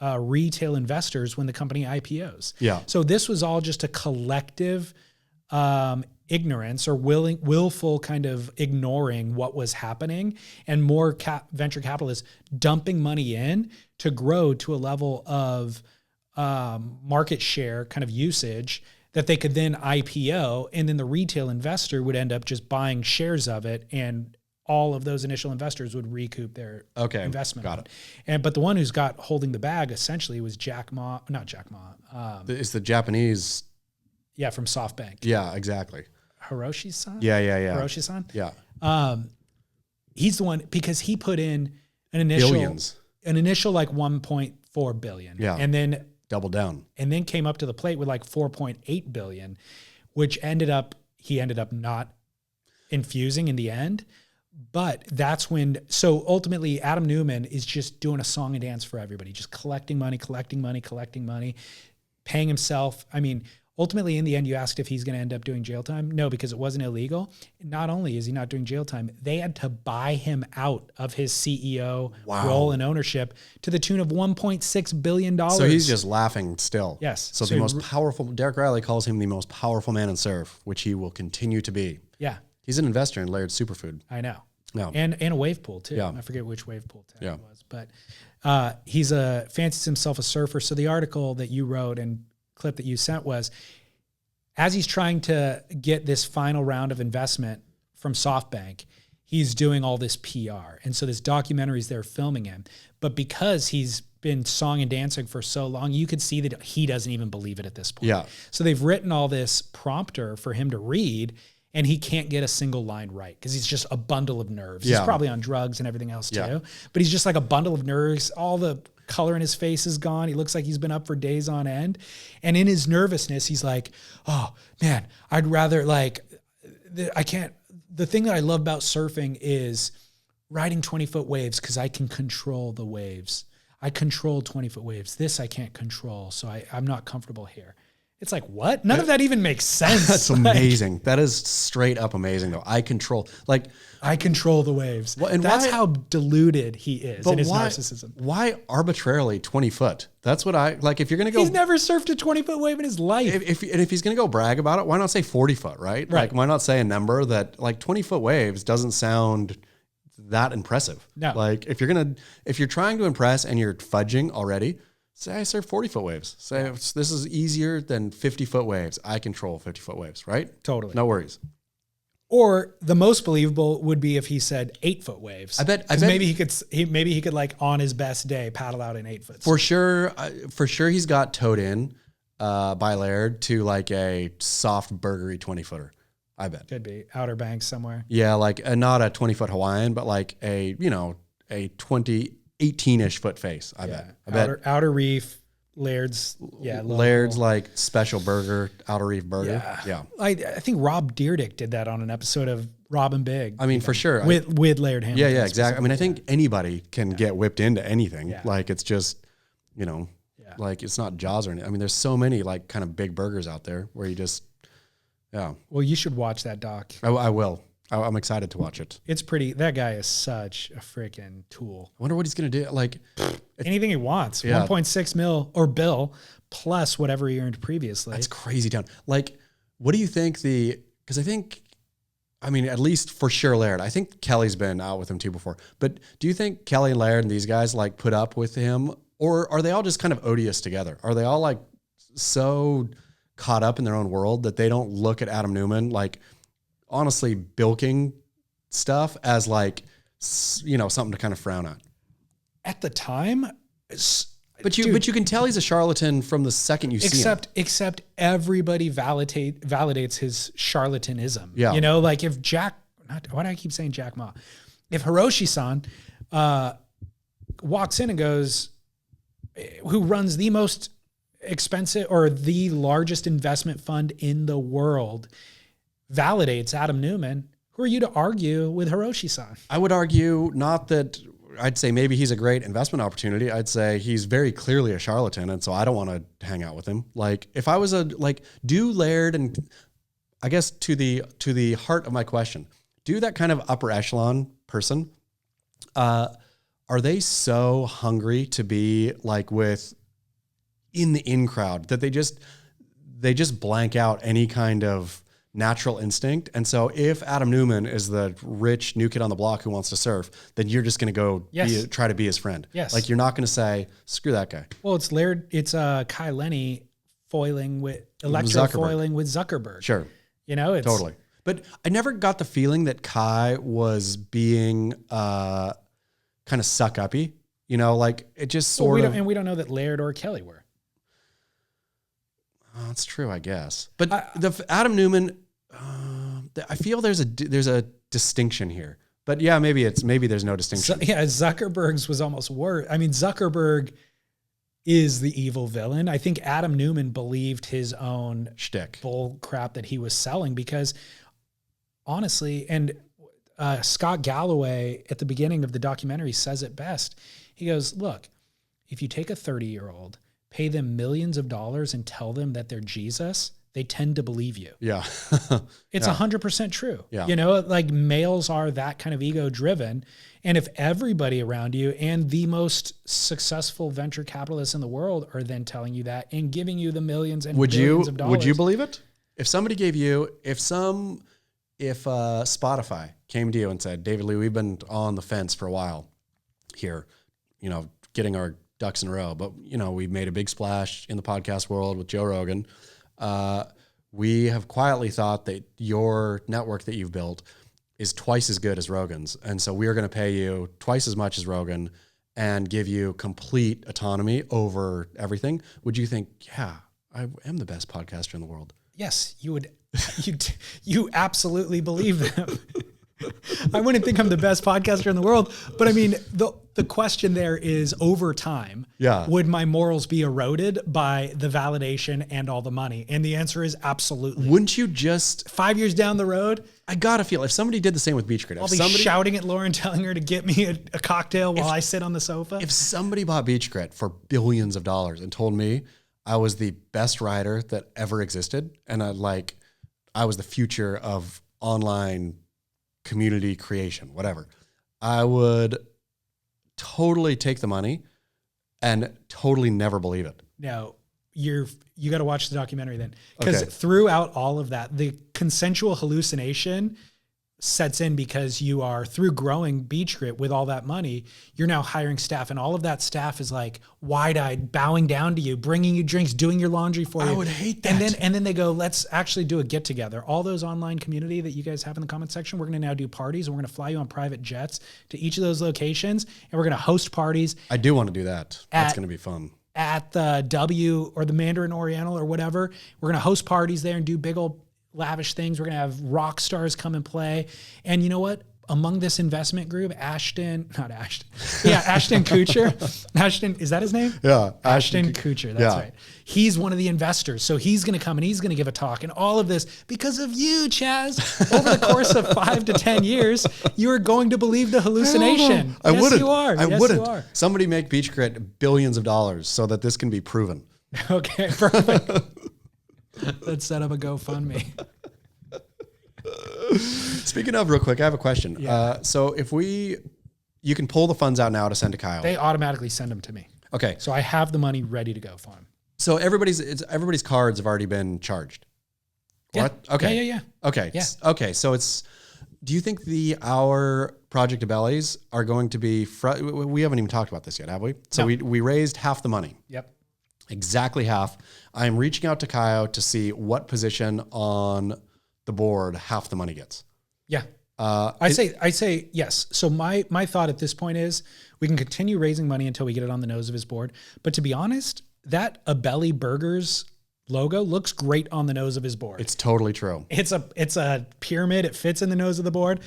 [SPEAKER 1] retail investors when the company IPOs.
[SPEAKER 2] Yeah.
[SPEAKER 1] So this was all just a collective ignorance or willful kind of ignoring what was happening, and more venture capitalists dumping money in to grow to a level of market share kind of usage that they could then IPO, and then the retail investor would end up just buying shares of it, and all of those initial investors would recoup their investment.
[SPEAKER 2] Got
[SPEAKER 1] it. But the one who's holding the bag essentially was
[SPEAKER 2] It's the Japanese.
[SPEAKER 1] Yeah, from SoftBank.
[SPEAKER 2] Yeah, exactly.
[SPEAKER 1] Hiroshi's-san?
[SPEAKER 2] Yeah.
[SPEAKER 1] Hiroshi's-san?
[SPEAKER 2] Yeah.
[SPEAKER 1] He's the one, because he put in an initial
[SPEAKER 2] Billions.
[SPEAKER 1] like 1.4 billion.
[SPEAKER 2] Yeah.
[SPEAKER 1] And then
[SPEAKER 2] double down.
[SPEAKER 1] And then came up to the plate with like 4.8 billion, which he ended up not infusing in the end. But that's when, so ultimately Adam Newman is just doing a song and dance for everybody, just collecting money, paying himself. I mean, ultimately in the end, you asked if he's going to end up doing jail time. No, because it wasn't illegal. Not only is he not doing jail time, they had to buy him out of his CEO role and ownership to the tune of $1.6 billion.
[SPEAKER 2] So he's just laughing still.
[SPEAKER 1] Yes.
[SPEAKER 2] So the most powerful, Derek Riley calls him the most powerful man in surf, which he will continue to be.
[SPEAKER 1] Yeah.
[SPEAKER 2] He's an investor in Laird Superfood.
[SPEAKER 1] I know.
[SPEAKER 2] No.
[SPEAKER 1] And a wave pool too.
[SPEAKER 2] Yeah.
[SPEAKER 1] I forget which wave pool tag it was, but he's fancies himself a surfer. So the article that you wrote and clip that you sent was, as he's trying to get this final round of investment from SoftBank, he's doing all this PR. And so this documentary's there filming him. But because he's been song and dancing for so long, you could see that he doesn't even believe it at this point.
[SPEAKER 2] Yeah.
[SPEAKER 1] So they've written all this prompter for him to read, and he can't get a single line right because he's just a bundle of nerves.
[SPEAKER 2] Yeah.
[SPEAKER 1] He's probably on drugs and everything else too.
[SPEAKER 2] Yeah.
[SPEAKER 1] But he's just like a bundle of nerves. All the color in his face is gone. He looks like he's been up for days on end. And in his nervousness, he's like, oh man, I'd rather the thing that I love about surfing is riding 20-foot waves because I can control the waves. I control 20-foot waves. This I can't control, so I'm not comfortable here. It's like, what? None of that even makes sense.
[SPEAKER 2] That's amazing. That is straight up amazing, though. I control
[SPEAKER 1] the waves.
[SPEAKER 2] Well, and
[SPEAKER 1] that's
[SPEAKER 2] why,
[SPEAKER 1] how deluded he is in his narcissism.
[SPEAKER 2] Why arbitrarily 20 foot? That's what if you're going to go.
[SPEAKER 1] He's never surfed a 20-foot wave in his life.
[SPEAKER 2] If he's going to go brag about it, why not say 40 foot, right? Like, why not say a number that 20-foot waves doesn't sound that impressive?
[SPEAKER 1] No.
[SPEAKER 2] Like, if you're trying to impress and you're fudging already, say I surf 40-foot waves. Say this is easier than 50-foot waves. I control 50-foot waves, right?
[SPEAKER 1] Totally.
[SPEAKER 2] No worries.
[SPEAKER 1] Or the most believable would be if he said 8-foot waves.
[SPEAKER 2] I bet
[SPEAKER 1] maybe he could like on his best day paddle out in 8 foot.
[SPEAKER 2] For sure he's got towed in by Laird to like a soft burgery 20-footer. I bet.
[SPEAKER 1] Could be Outer Banks somewhere.
[SPEAKER 2] Yeah, like not a 20-foot Hawaiian, but like a 18-ish foot face. I bet.
[SPEAKER 1] Outer Reef, Laird's
[SPEAKER 2] Laird's like special burger, Outer Reef burger. Yeah.
[SPEAKER 1] I think Rob Dyrdek did that on an episode of Rob and Big.
[SPEAKER 2] I mean, for sure.
[SPEAKER 1] With Laird Hamilton.
[SPEAKER 2] Yeah, exactly. I mean, I think anybody can get whipped into anything.
[SPEAKER 1] Yeah.
[SPEAKER 2] Like it's just, like it's not Jaws or anything. I mean, there's so many like kind of big burgers out there where you just, yeah.
[SPEAKER 1] Well, you should watch that doc.
[SPEAKER 2] I will. I'm excited to watch it.
[SPEAKER 1] It's pretty. That guy is such a freaking tool.
[SPEAKER 2] I wonder what he's going to do. Like
[SPEAKER 1] anything he wants.
[SPEAKER 2] Yeah.
[SPEAKER 1] 1.6 mil or bill plus whatever he earned previously.
[SPEAKER 2] That's crazy town. Like, what do you think because I mean, at least for sure Laird, I think Kelly's been out with him too before, but do you think Kelly and Laird and these guys like put up with him, or are they all just kind of odious together? Are they all like so caught up in their own world that they don't look at Adam Newman, like honestly bilking stuff as like, something to kind of frown at?
[SPEAKER 1] At the time,
[SPEAKER 2] but you can tell he's a charlatan from the second you see him.
[SPEAKER 1] Except everybody validates his charlatanism.
[SPEAKER 2] Yeah.
[SPEAKER 1] Like if why do I keep saying Jack Ma? If Hiroshi-san walks in and goes, who runs the most expensive or the largest investment fund in the world, validates Adam Newman, who are you to argue with Hiroshi-san?
[SPEAKER 2] I would argue not that. I'd say maybe he's a great investment opportunity. I'd say he's very clearly a charlatan, and so I don't want to hang out with him. Like if I was do Laird, and I guess to the heart of my question, do that kind of upper echelon person, are they so hungry to be like in the in crowd that they just blank out any kind of natural instinct? And so if Adam Newman is the rich new kid on the block who wants to surf, then you're just going to go try to be his friend.
[SPEAKER 1] Yes.
[SPEAKER 2] Like you're not going to say, screw that guy.
[SPEAKER 1] Well, it's Laird. It's Kai Lenny foiling with Zuckerberg.
[SPEAKER 2] Sure.
[SPEAKER 1] It's
[SPEAKER 2] totally. But I never got the feeling that Kai was being kind of suck uppy, like it just sort of.
[SPEAKER 1] And we don't know that Laird or Kelly were.
[SPEAKER 2] Oh, that's true, I guess. But the Adam Newman, I feel there's a distinction here. But yeah, maybe there's no distinction.
[SPEAKER 1] Zuckerberg's was almost worse. I mean, Zuckerberg is the evil villain. I think Adam Newman believed his own
[SPEAKER 2] shtick
[SPEAKER 1] bull crap that he was selling because honestly, and Scott Galloway at the beginning of the documentary says it best. He goes, look, if you take a 30-year-old, pay them millions of dollars and tell them that they're Jesus, they tend to believe you.
[SPEAKER 2] Yeah.
[SPEAKER 1] It's 100% true.
[SPEAKER 2] Yeah.
[SPEAKER 1] Like males are that kind of ego driven. And if everybody around you and the most successful venture capitalists in the world are then telling you that and giving you the millions and billions of dollars.
[SPEAKER 2] Would you believe it? If somebody gave you, if Spotify came to you and said, David Lee, we've been on the fence for a while here, getting our ducks in a row, but we made a big splash in the podcast world with Joe Rogan. We have quietly thought that your network that you've built is twice as good as Rogan's. And so we are going to pay you twice as much as Rogan and give you complete autonomy over everything. Would you think, yeah, I am the best podcaster in the world?
[SPEAKER 1] Yes, you would. You absolutely believe them. I wouldn't think I'm the best podcaster in the world, but I mean, the question there is over time, would my morals be eroded by the validation and all the money? And the answer is absolutely.
[SPEAKER 2] Wouldn't you just
[SPEAKER 1] 5 years down the road?
[SPEAKER 2] I gotta feel if somebody did the same with Beach Grit,
[SPEAKER 1] I'll be shouting at Lauren, telling her to get me a cocktail while I sit on the sofa.
[SPEAKER 2] If somebody bought Beach Grit for billions of dollars and told me I was the best writer that ever existed, and I was the future of online community creation, whatever, I would totally take the money and totally never believe it.
[SPEAKER 1] No, you got to watch the documentary then, because throughout all of that, the consensual hallucination sets in because you are through growing Beach Grit with all that money, you're now hiring staff, and all of that staff is like wide-eyed, bowing down to you, bringing you drinks, doing your laundry for you.
[SPEAKER 2] I would hate that.
[SPEAKER 1] And then they go, let's actually do a get together. All those online community that you guys have in the comment section, we're going to now do parties, and we're going to fly you on private jets to each of those locations, and we're going to host parties.
[SPEAKER 2] I do want to do that. That's going to be fun.
[SPEAKER 1] At the W or the Mandarin Oriental or whatever. We're going to host parties there and do big old lavish things. We're going to have rock stars come and play. And you know what? Among this investment group, Ashton Kutcher. Ashton, is that his name?
[SPEAKER 2] Yeah.
[SPEAKER 1] Ashton Kutcher. That's right. He's one of the investors. So he's going to come and he's going to give a talk, and all of this because of you, Chaz. Over the course of 5 to 10 years, you are going to believe the hallucination.
[SPEAKER 2] I wouldn't.
[SPEAKER 1] You are.
[SPEAKER 2] I
[SPEAKER 1] yes,
[SPEAKER 2] wouldn't.
[SPEAKER 1] You are.
[SPEAKER 2] Somebody make Beach Grit billions of dollars so that this can be proven.
[SPEAKER 1] Okay, perfect. Let's set up a GoFundMe.
[SPEAKER 2] Speaking of, real quick, I have a question.
[SPEAKER 1] Yeah.
[SPEAKER 2] So if you can pull the funds out now to send to Kyle.
[SPEAKER 1] They automatically send them to me.
[SPEAKER 2] Okay.
[SPEAKER 1] So I have the money ready to go for him.
[SPEAKER 2] So everybody's cards have already been charged.
[SPEAKER 1] Yeah.
[SPEAKER 2] What? Okay.
[SPEAKER 1] Yeah.
[SPEAKER 2] Okay.
[SPEAKER 1] Yeah.
[SPEAKER 2] Okay. So do you think our Project Abellis are going to be, we haven't even talked about this yet, have we? So
[SPEAKER 1] No.
[SPEAKER 2] we raised half the money.
[SPEAKER 1] Yep.
[SPEAKER 2] Exactly half. I'm reaching out to Kyle to see what position on the board half the money gets.
[SPEAKER 1] Yeah. I say yes. So my thought at this point is we can continue raising money until we get it on the nose of his board. But to be honest, that Abelli Burgers logo looks great on the nose of his board.
[SPEAKER 2] It's totally true.
[SPEAKER 1] It's a pyramid. It fits in the nose of the board.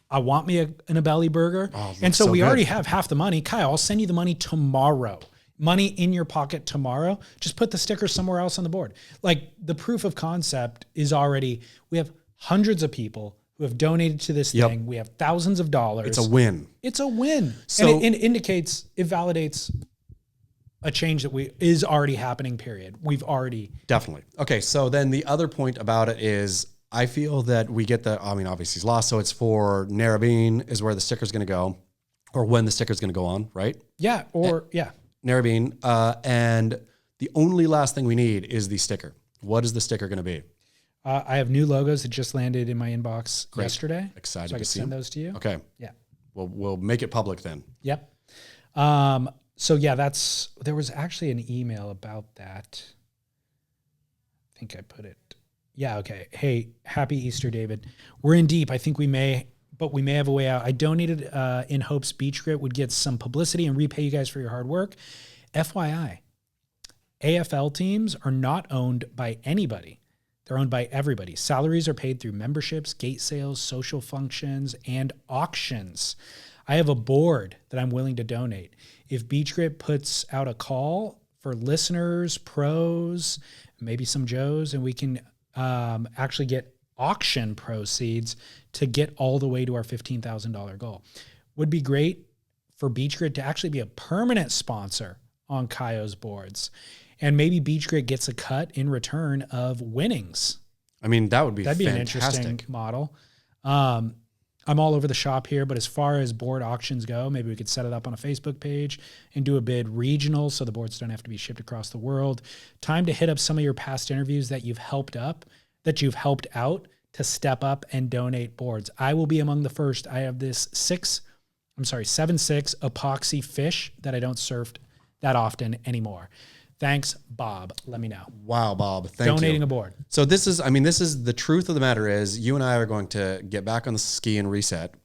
[SPEAKER 1] I want me an Abelli burger.
[SPEAKER 2] Oh,
[SPEAKER 1] and so we
[SPEAKER 2] good.
[SPEAKER 1] already have half the money. Kyle, I'll send you the money tomorrow. Money in your pocket tomorrow. Just put the sticker somewhere else on the board. Like, the proof of concept is already, we have hundreds of people who have donated to this thing. We have thousands of dollars.
[SPEAKER 2] It's a win.
[SPEAKER 1] It's a win.
[SPEAKER 2] So-
[SPEAKER 1] and it validates a change that is already happening, period. We've already.
[SPEAKER 2] Definitely. Okay. So then the other point about it is I feel that we get obviously he's lost. So it's for Narrabeen is where the sticker's going to go, or when the sticker's going to go on, right?
[SPEAKER 1] Yeah. Yeah.
[SPEAKER 2] Narrabeen. And the only last thing we need is the sticker. What is the sticker going to be?
[SPEAKER 1] I have new logos that just landed in my inbox yesterday.
[SPEAKER 2] Excited
[SPEAKER 1] so I
[SPEAKER 2] to
[SPEAKER 1] can
[SPEAKER 2] see
[SPEAKER 1] send
[SPEAKER 2] them.
[SPEAKER 1] those to you.
[SPEAKER 2] Okay.
[SPEAKER 1] Yeah.
[SPEAKER 2] We'll make it public then.
[SPEAKER 1] Yep. So yeah, there was actually an email about that. I think I put it. Yeah. Okay. Hey, happy Easter, David. We're in deep. I think we may have a way out. I donated in hopes Beach Grit would get some publicity and repay you guys for your hard work. FYI, AFL teams are not owned by anybody. They're owned by everybody. Salaries are paid through memberships, gate sales, social functions, and auctions. I have a board that I'm willing to donate. If Beach Grit puts out a call for listeners, pros, maybe some Joes, and we can actually get auction proceeds to get all the way to our $15,000 goal. Would be great for Beach Grit to actually be a permanent sponsor on Kayo's boards. And maybe Beach Grit gets a cut in return of winnings.
[SPEAKER 2] I mean, that'd be
[SPEAKER 1] an
[SPEAKER 2] fantastic.
[SPEAKER 1] Interesting model. I'm all over the shop here, but as far as board auctions go, maybe we could set it up on a Facebook page and do a bid regional so the boards don't have to be shipped across the world. Time to hit up some of your past interviews that you've helped out to step up and donate boards. I will be among the first. I have this 7.6 epoxy fish that I don't surf that often anymore. Thanks, Bob. Let me know.
[SPEAKER 2] Wow, Bob. Thank you.
[SPEAKER 1] Donating a board.
[SPEAKER 2] So this is the truth of the matter is you and I are going to get back on the ski and reset.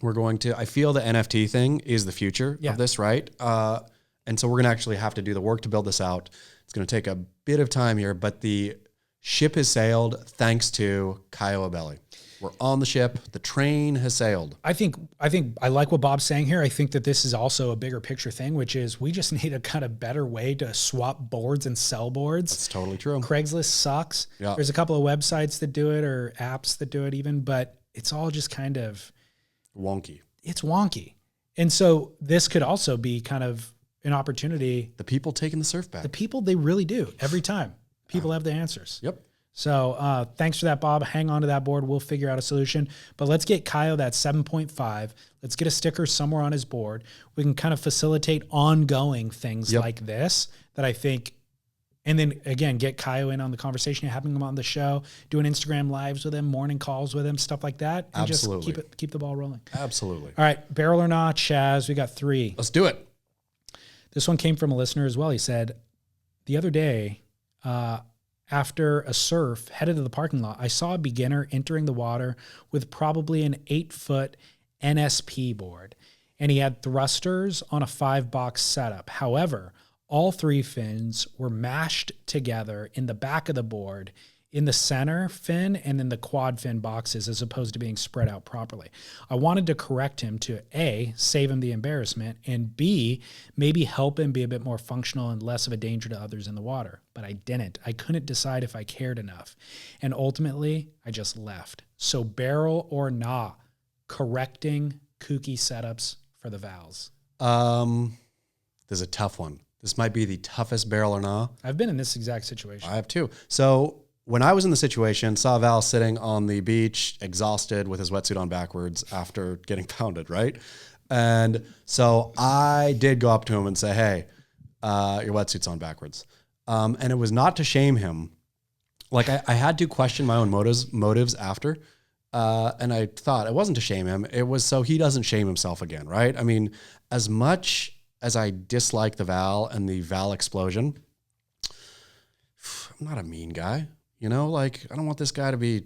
[SPEAKER 2] I feel the NFT thing is the future of this, right? And so we're going to actually have to do the work to build this out. It's going to take a bit of time here, but the ship has sailed thanks to Kayo Abelli. We're on the ship. The train has sailed.
[SPEAKER 1] I think I like what Bob's saying here. I think that this is also a bigger picture thing, which is we just need a kind of better way to swap boards and sell boards.
[SPEAKER 2] That's totally true.
[SPEAKER 1] Craigslist sucks.
[SPEAKER 2] Yeah.
[SPEAKER 1] There's a couple of websites that do it or apps that do it even, but it's all just kind of
[SPEAKER 2] wonky.
[SPEAKER 1] It's wonky. And so this could also be kind of an opportunity.
[SPEAKER 2] The people taking the surf back.
[SPEAKER 1] The people, they really do every time. People have the answers.
[SPEAKER 2] Yep.
[SPEAKER 1] So thanks for that, Bob. Hang on to that board. We'll figure out a solution. But let's get Kayo that 7.5. Let's get a sticker somewhere on his board. We can kind of facilitate ongoing things like this that I think And then again, get Kaio in on the conversation, having him on the show, doing Instagram lives with him, morning calls with him, stuff like that. And
[SPEAKER 2] Absolutely.
[SPEAKER 1] just keep the ball rolling.
[SPEAKER 2] Absolutely.
[SPEAKER 1] All right, barrel or not, Chaz, we got 3.
[SPEAKER 2] Let's do it.
[SPEAKER 1] This one came from a listener as well. He said, the other day, after a surf, headed to the parking lot, I saw a beginner entering the water with probably an 8-foot NSP board, and he had thrusters on a 5-box setup. However, all 3 fins were mashed together in the back of the board, in the center fin and in the quad fin boxes, as opposed to being spread out properly. I wanted to correct him to A, save him the embarrassment, and B, maybe help him be a bit more functional and less of a danger to others in the water. But I didn't. I couldn't decide if I cared enough. And ultimately, I just left. So barrel or nah, correcting kooky setups for the Vals.
[SPEAKER 2] This is a tough one. This might be the toughest barrel or nah.
[SPEAKER 1] I've been in this exact situation.
[SPEAKER 2] I have too. So when I was in the situation, saw Val sitting on the beach, exhausted with his wetsuit on backwards after getting pounded, right? And so I did go up to him and say, hey, your wetsuit's on backwards. And it was not to shame him. Like I had to question my own motives after. And I thought it wasn't to shame him. It was so he doesn't shame himself again, right? I mean, as much as I dislike the Val and the Val explosion, I'm not a mean guy. You know, like I don't want this guy to be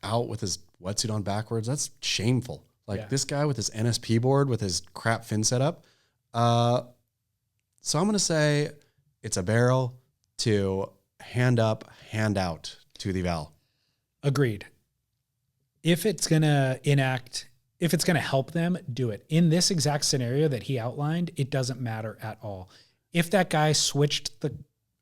[SPEAKER 2] out with his wetsuit on backwards. That's shameful. Like this guy with his NSP board with his crap fin setup. So I'm going to say it's a barrel to hand up, hand out to the Val.
[SPEAKER 1] Agreed. If it's going to if it's going to help them, do it. In this exact scenario that he outlined, it doesn't matter at all. If that guy switched the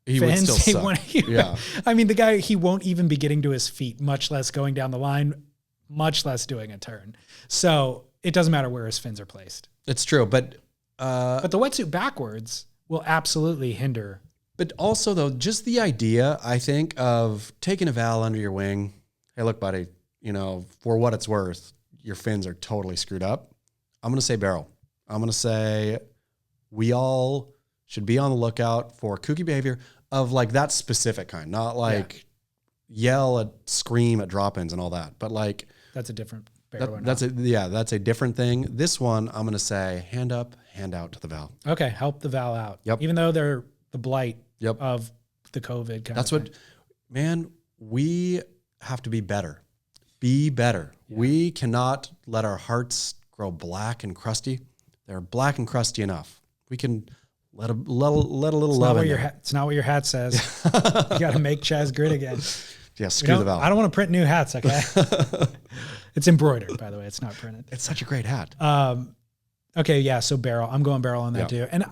[SPEAKER 2] He
[SPEAKER 1] fins,
[SPEAKER 2] would still suck. Yeah.
[SPEAKER 1] I mean, the guy, he won't even be getting to his feet, much less going down the line, much less doing a turn. So it doesn't matter where his fins are placed.
[SPEAKER 2] It's true. But
[SPEAKER 1] the wetsuit backwards will absolutely hinder.
[SPEAKER 2] But also, though, just the idea, I think, of taking a Val under your wing. Hey, look, buddy, you know, for what it's worth, your fins are totally screwed up. I'm going to say barrel. I'm going to say we all should be on the lookout for kooky behavior of like that specific kind, not like yell at, scream at drop-ins and all that, but like
[SPEAKER 1] that's a different barrel.
[SPEAKER 2] That's a different thing. This one, I'm going to say hand up, hand out to the Val.
[SPEAKER 1] Okay. Help the Val out.
[SPEAKER 2] Yep.
[SPEAKER 1] Even though they're the blight of the COVID kind
[SPEAKER 2] That's
[SPEAKER 1] of
[SPEAKER 2] what,
[SPEAKER 1] thing.
[SPEAKER 2] man, we have to be better. Be better. Yeah. We cannot let our hearts grow black and crusty. They're black and crusty enough. We can let a little love in there.
[SPEAKER 1] It's not what your hat says. You got to make Chaz grit again.
[SPEAKER 2] Yeah, screw the Val.
[SPEAKER 1] I don't want to print new hats, okay? It's embroidered, by the way. It's not printed.
[SPEAKER 2] It's such a great hat.
[SPEAKER 1] Okay, yeah, so barrel. I'm going barrel on that too. And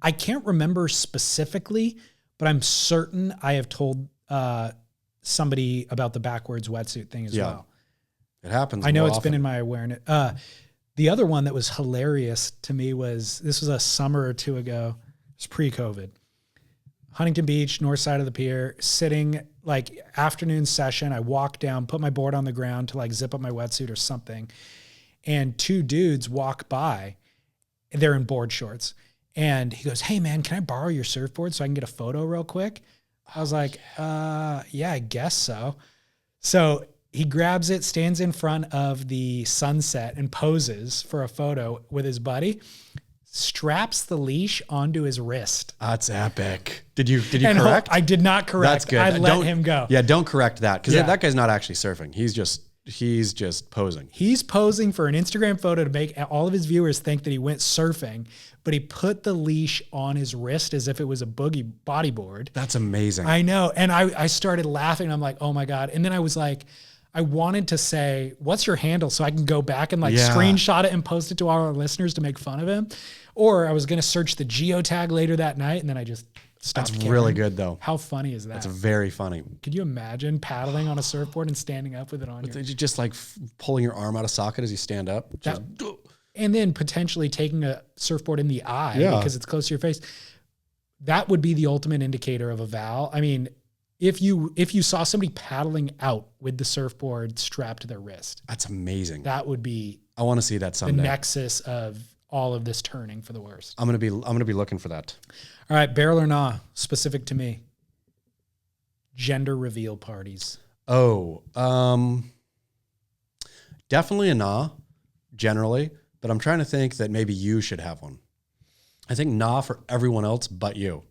[SPEAKER 1] I can't remember specifically, but I'm certain I have told somebody about the backwards wetsuit thing as well.
[SPEAKER 2] It happens.
[SPEAKER 1] I know it's been in my awareness. The other one that was hilarious to me was, this was a summer or two ago. It was pre-COVID. Huntington Beach, north side of the pier, sitting like afternoon session. I walk down, put my board on the ground to like zip up my wetsuit or something. And 2 dudes walk by. They're in board shorts. And he goes, hey man, can I borrow your surfboard so I can get a photo real quick? I was like, yeah, I guess so. So he grabs it, stands in front of the sunset and poses for a photo with his buddy, straps the leash onto his wrist.
[SPEAKER 2] That's epic. Did you correct?
[SPEAKER 1] I did not correct.
[SPEAKER 2] That's good.
[SPEAKER 1] I let him go.
[SPEAKER 2] Yeah, don't correct that because that guy's not actually surfing. He's just posing.
[SPEAKER 1] He's posing for an Instagram photo to make all of his viewers think that he went surfing, but he put the leash on his wrist as if it was a boogie bodyboard.
[SPEAKER 2] That's amazing.
[SPEAKER 1] I know. And I started laughing. I'm like, oh my God. And then I was like, I wanted to say, what's your handle? So I can go back and screenshot it and post it to all our listeners to make fun of him. Or I was going to search the geotag later that night. And then I just stopped.
[SPEAKER 2] That's really good though.
[SPEAKER 1] How funny is that?
[SPEAKER 2] That's very funny.
[SPEAKER 1] Could you imagine paddling on a surfboard and standing up with it on you?
[SPEAKER 2] Just like pulling your arm out of socket as you stand up.
[SPEAKER 1] And then potentially taking a surfboard in the eye because it's close to your face. That would be the ultimate indicator of a Val. I mean, if you saw somebody paddling out with the surfboard strapped to their wrist.
[SPEAKER 2] That's amazing.
[SPEAKER 1] That would be
[SPEAKER 2] I want to see that someday.
[SPEAKER 1] The nexus of all of this turning for the worst.
[SPEAKER 2] I'm gonna be looking for that.
[SPEAKER 1] All right, barrel or nah, specific to me. gender reveal parties?
[SPEAKER 2] Oh, definitely a nah, generally. But I'm trying to think that maybe you should have one. I think nah for everyone else but you.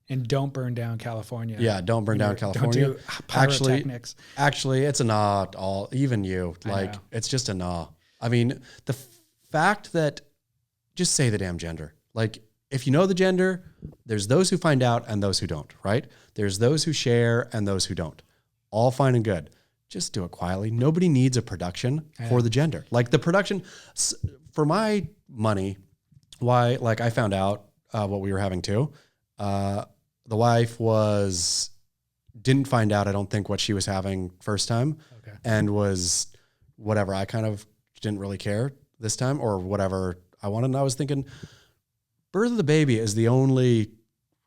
[SPEAKER 1] And don't burn down California.
[SPEAKER 2] Yeah, don't burn down California.
[SPEAKER 1] Don't do pyrotechnics.
[SPEAKER 2] Actually, it's a nah. All even you, like it's just a nah. I mean, the fact that just say the damn gender. Like, if you know the gender, there's those who find out and those who don't. Right? There's those who share and those who don't. All fine and good. Just do it quietly. Nobody needs a production for the gender. Like the production, for my money, why? Like I found out what we were having too. The wife didn't find out, I don't think, what she was having first time, and was whatever. I kind of didn't really care this time, or whatever I wanted. And I was thinking, birth of the baby is the only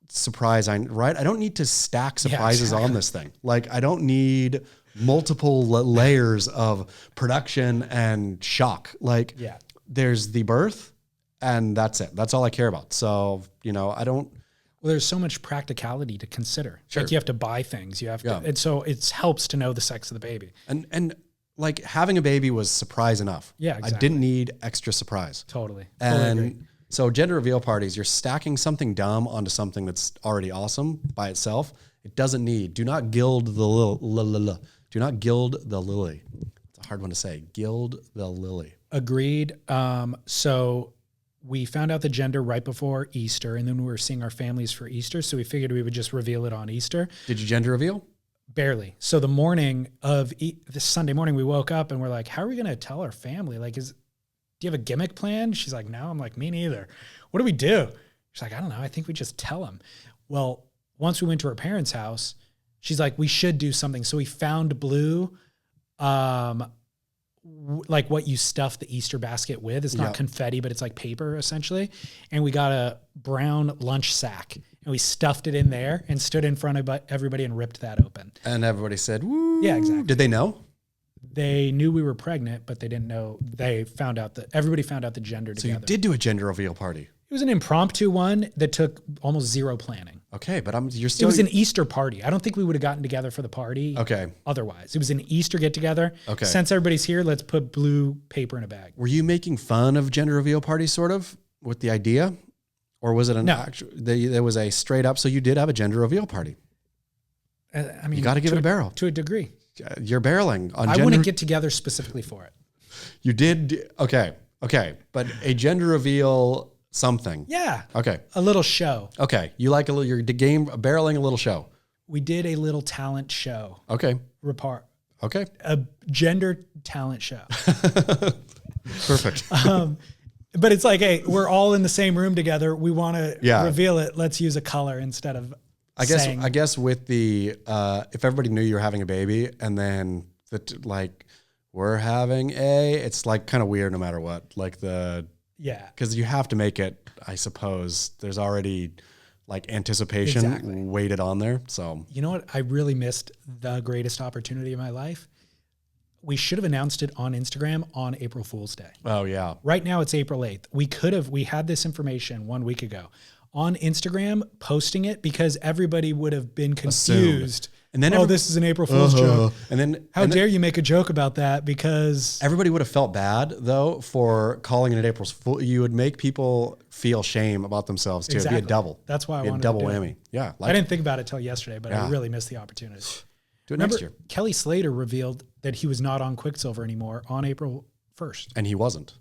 [SPEAKER 2] surprise right? I don't need to stack surprises on this thing. Like I don't need multiple layers of production and shock. Like there's the birth and that's it. That's all I care about. So, I don't.
[SPEAKER 1] Well, there's so much practicality to consider. Sure. Like you have to buy things. You have to, and so it helps to know the sex of the baby.
[SPEAKER 2] And like having a baby was surprise enough.
[SPEAKER 1] Yeah, exactly.
[SPEAKER 2] I didn't need extra surprise.
[SPEAKER 1] Totally.
[SPEAKER 2] And
[SPEAKER 1] agree.
[SPEAKER 2] So gender reveal parties, you're stacking something dumb onto something that's already awesome by itself. It doesn't need. Do not gild the Do not gild the lily. It's a hard one to say. Gild the lily.
[SPEAKER 1] Agreed. So we found out the gender right before Easter, and then we were seeing our families for Easter. So we figured we would just reveal it on Easter.
[SPEAKER 2] Did you gender reveal?
[SPEAKER 1] Barely. So the morning of this Sunday morning, we woke up and we're like, how are we going to tell our family? Like, do you have a gimmick plan? She's like, no. I'm like, me neither. What do we do? She's like, I don't know. I think we just tell them. Well, once we went to her parents' house, she's like, we should do something. So we found blue, like what you stuff the Easter basket with. It's not confetti, but it's like paper essentially. And we got a brown lunch sack and we stuffed it in there and stood in front of everybody and ripped that open.
[SPEAKER 2] And everybody said, woo.
[SPEAKER 1] Yeah, exactly.
[SPEAKER 2] Did they know?
[SPEAKER 1] They knew we were pregnant, but they didn't know. Everybody found out the gender together.
[SPEAKER 2] So you did do a gender reveal party.
[SPEAKER 1] It was an impromptu one that took almost zero planning.
[SPEAKER 2] Okay, but you're still.
[SPEAKER 1] It was an Easter party. I don't think we would have gotten together for the party.
[SPEAKER 2] Okay.
[SPEAKER 1] Otherwise, it was an Easter get together.
[SPEAKER 2] Okay.
[SPEAKER 1] Since everybody's here, let's put blue paper in a bag.
[SPEAKER 2] Were you making fun of gender reveal parties, sort of, with the idea, or was it an actual? There was a straight up. So you did have a gender reveal party.
[SPEAKER 1] I mean,
[SPEAKER 2] you got to give it a barrel
[SPEAKER 1] to a degree.
[SPEAKER 2] You're barreling on.
[SPEAKER 1] I wouldn't get together specifically for it.
[SPEAKER 2] You did. Okay, but a gender reveal. Something.
[SPEAKER 1] Yeah.
[SPEAKER 2] Okay.
[SPEAKER 1] A little show.
[SPEAKER 2] Okay. You like you're barreling a little show.
[SPEAKER 1] We did a little talent show.
[SPEAKER 2] Okay.
[SPEAKER 1] Okay. A gender talent show.
[SPEAKER 2] Perfect.
[SPEAKER 1] But it's like, hey, we're all in the same room together. We want to reveal it. Let's use a color instead of
[SPEAKER 2] I guess with the, if everybody knew you were having a baby and then we're having it's like kind of weird no matter what. Like because you have to make it, I suppose. There's already like anticipation weighted on there. So
[SPEAKER 1] you know what? I really missed the greatest opportunity of my life. We should have announced it on Instagram on April Fool's Day.
[SPEAKER 2] Oh yeah.
[SPEAKER 1] Right now it's April 8th. We had this information 1 week ago on Instagram, posting it because everybody would have been confused. And then this is an April Fool's joke. And then how dare you make a joke about that? Because
[SPEAKER 2] everybody would have felt bad though for calling it an April Fool. You would make people feel shame about themselves too. It'd be a double.
[SPEAKER 1] That's why I wanted
[SPEAKER 2] a double
[SPEAKER 1] to do
[SPEAKER 2] whammy.
[SPEAKER 1] It.
[SPEAKER 2] Yeah,
[SPEAKER 1] I didn't think about it till yesterday, but I really missed the opportunity.
[SPEAKER 2] Do it next year.
[SPEAKER 1] Kelly Slater revealed that he was not on Quicksilver anymore on April 1st,
[SPEAKER 2] and he wasn't.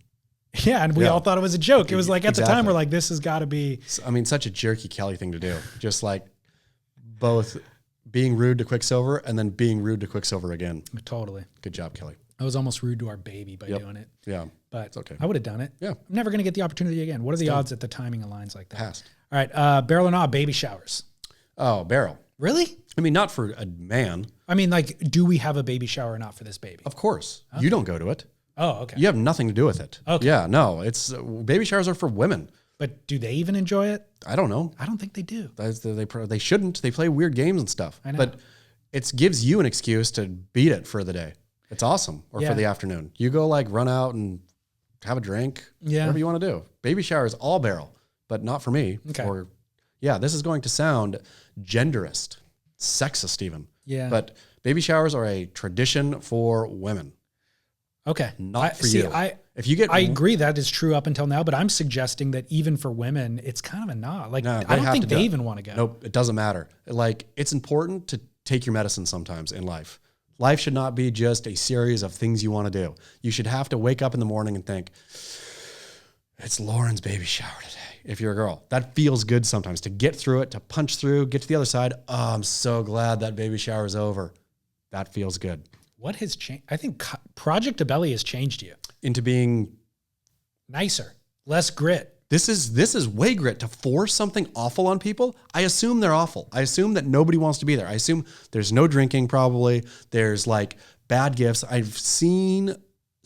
[SPEAKER 1] Yeah, and we all thought it was a joke. It was like at the time we're like, this has got to be.
[SPEAKER 2] I mean, such a jerky Kelly thing to do. Just like both being rude to Quicksilver and then being rude to Quicksilver again.
[SPEAKER 1] Totally.
[SPEAKER 2] Good job, Kelly.
[SPEAKER 1] I was almost rude to our baby by doing it.
[SPEAKER 2] Yeah.
[SPEAKER 1] But
[SPEAKER 2] it's okay.
[SPEAKER 1] I would have done it.
[SPEAKER 2] Yeah.
[SPEAKER 1] I'm never going to get the opportunity again. What are the odds that the timing aligns like that?
[SPEAKER 2] Passed.
[SPEAKER 1] All right. Barrel or not, baby showers.
[SPEAKER 2] Oh, barrel.
[SPEAKER 1] Really?
[SPEAKER 2] I mean, not for a man.
[SPEAKER 1] I mean, like, do we have a baby shower or not for this baby?
[SPEAKER 2] Of course. Okay. You don't go to it.
[SPEAKER 1] Oh, okay.
[SPEAKER 2] You have nothing to do with it.
[SPEAKER 1] Okay.
[SPEAKER 2] Yeah, no. It's baby showers are for women.
[SPEAKER 1] But do they even enjoy it?
[SPEAKER 2] I don't know.
[SPEAKER 1] I don't think they do.
[SPEAKER 2] They shouldn't. They play weird games and stuff.
[SPEAKER 1] I know.
[SPEAKER 2] But it gives you an excuse to beat it for the day. It's awesome. Or for the afternoon. You go like run out and have a drink. Yeah. Whatever you want to do. Baby shower is all barrel, but not for me.
[SPEAKER 1] Okay.
[SPEAKER 2] This is going to sound genderist. sexist even.
[SPEAKER 1] Yeah.
[SPEAKER 2] But baby showers are a tradition for women,
[SPEAKER 1] Okay.
[SPEAKER 2] not for you. If you get,
[SPEAKER 1] I agree that is true up until now, but I'm suggesting that even for women, it's kind of a not. Like,
[SPEAKER 2] No,
[SPEAKER 1] I don't
[SPEAKER 2] have
[SPEAKER 1] think
[SPEAKER 2] to do
[SPEAKER 1] they
[SPEAKER 2] it.
[SPEAKER 1] even want to go.
[SPEAKER 2] Nope, it doesn't matter. Like, it's important to take your medicine sometimes in life. Life should not be just a series of things you want to do. You should have to wake up in the morning and think, it's Lauren's baby shower today. If you're a girl, that feels good sometimes to get through it, to punch through, get to the other side. Oh, I'm so glad that baby shower is over. That feels good.
[SPEAKER 1] What has changed? I think Project Abelli has changed you.
[SPEAKER 2] Into being,
[SPEAKER 1] Nicer, less grit.
[SPEAKER 2] this is way grit to force something awful on people. I assume they're awful. I assume that nobody wants to be there. I assume there's no drinking probably. There's like bad gifts. I've seen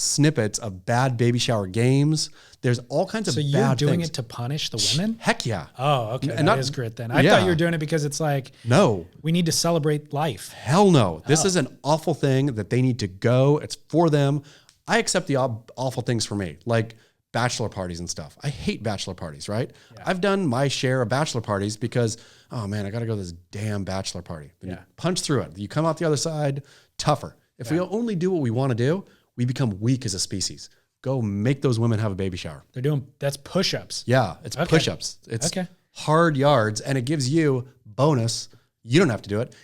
[SPEAKER 2] snippets of bad baby shower games. There's all kinds of
[SPEAKER 1] So
[SPEAKER 2] bad
[SPEAKER 1] you're doing
[SPEAKER 2] things.
[SPEAKER 1] it to punish the women?
[SPEAKER 2] Heck yeah.
[SPEAKER 1] Oh, okay.
[SPEAKER 2] And
[SPEAKER 1] That
[SPEAKER 2] not-
[SPEAKER 1] is grit then. I
[SPEAKER 2] yeah.
[SPEAKER 1] thought you were doing it because it's like,
[SPEAKER 2] No.
[SPEAKER 1] we need to celebrate life.
[SPEAKER 2] Hell no. This
[SPEAKER 1] Oh.
[SPEAKER 2] is an awful thing that they need to go. It's for them. I accept the awful things for me, like bachelor parties and stuff. I hate bachelor parties, right?
[SPEAKER 1] Yeah.
[SPEAKER 2] I've done my share of bachelor parties because, oh man, I got to go to this damn bachelor party. Then
[SPEAKER 1] Yeah.
[SPEAKER 2] you punch through it. You come out the other side tougher. If we
[SPEAKER 1] Yeah.
[SPEAKER 2] only do what we want to do, we become weak as a species. Go make those women have a baby shower.
[SPEAKER 1] They're doing, that's push-ups.
[SPEAKER 2] Yeah, it's
[SPEAKER 1] Okay.
[SPEAKER 2] push-ups. It's
[SPEAKER 1] Okay.
[SPEAKER 2] hard yards, and it gives you bonus. You don't have to do it.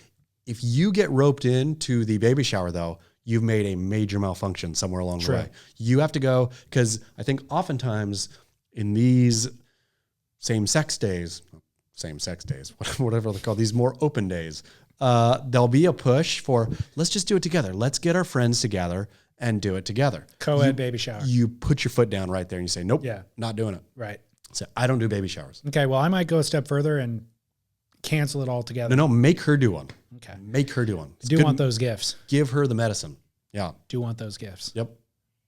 [SPEAKER 2] If you get roped into the baby shower, though, you've made a major malfunction somewhere along
[SPEAKER 1] True.
[SPEAKER 2] the way. You have to go, because I think oftentimes in these same-sex days, whatever they're called, these more open days, there'll be a push for, let's just do it together. Let's get our friends together and do it together.
[SPEAKER 1] Co-ed baby shower.
[SPEAKER 2] You put your foot down right there and you say, nope,
[SPEAKER 1] Yeah.
[SPEAKER 2] not doing it.
[SPEAKER 1] Right.
[SPEAKER 2] So I don't do baby showers.
[SPEAKER 1] Okay. Well, I might go a step further and cancel it all together.
[SPEAKER 2] No, make her do one.
[SPEAKER 1] Okay.
[SPEAKER 2] Make her do one.
[SPEAKER 1] I
[SPEAKER 2] It's
[SPEAKER 1] do
[SPEAKER 2] good.
[SPEAKER 1] want those gifts.
[SPEAKER 2] Give her the medicine. Yeah.
[SPEAKER 1] Do want those gifts.
[SPEAKER 2] Yep.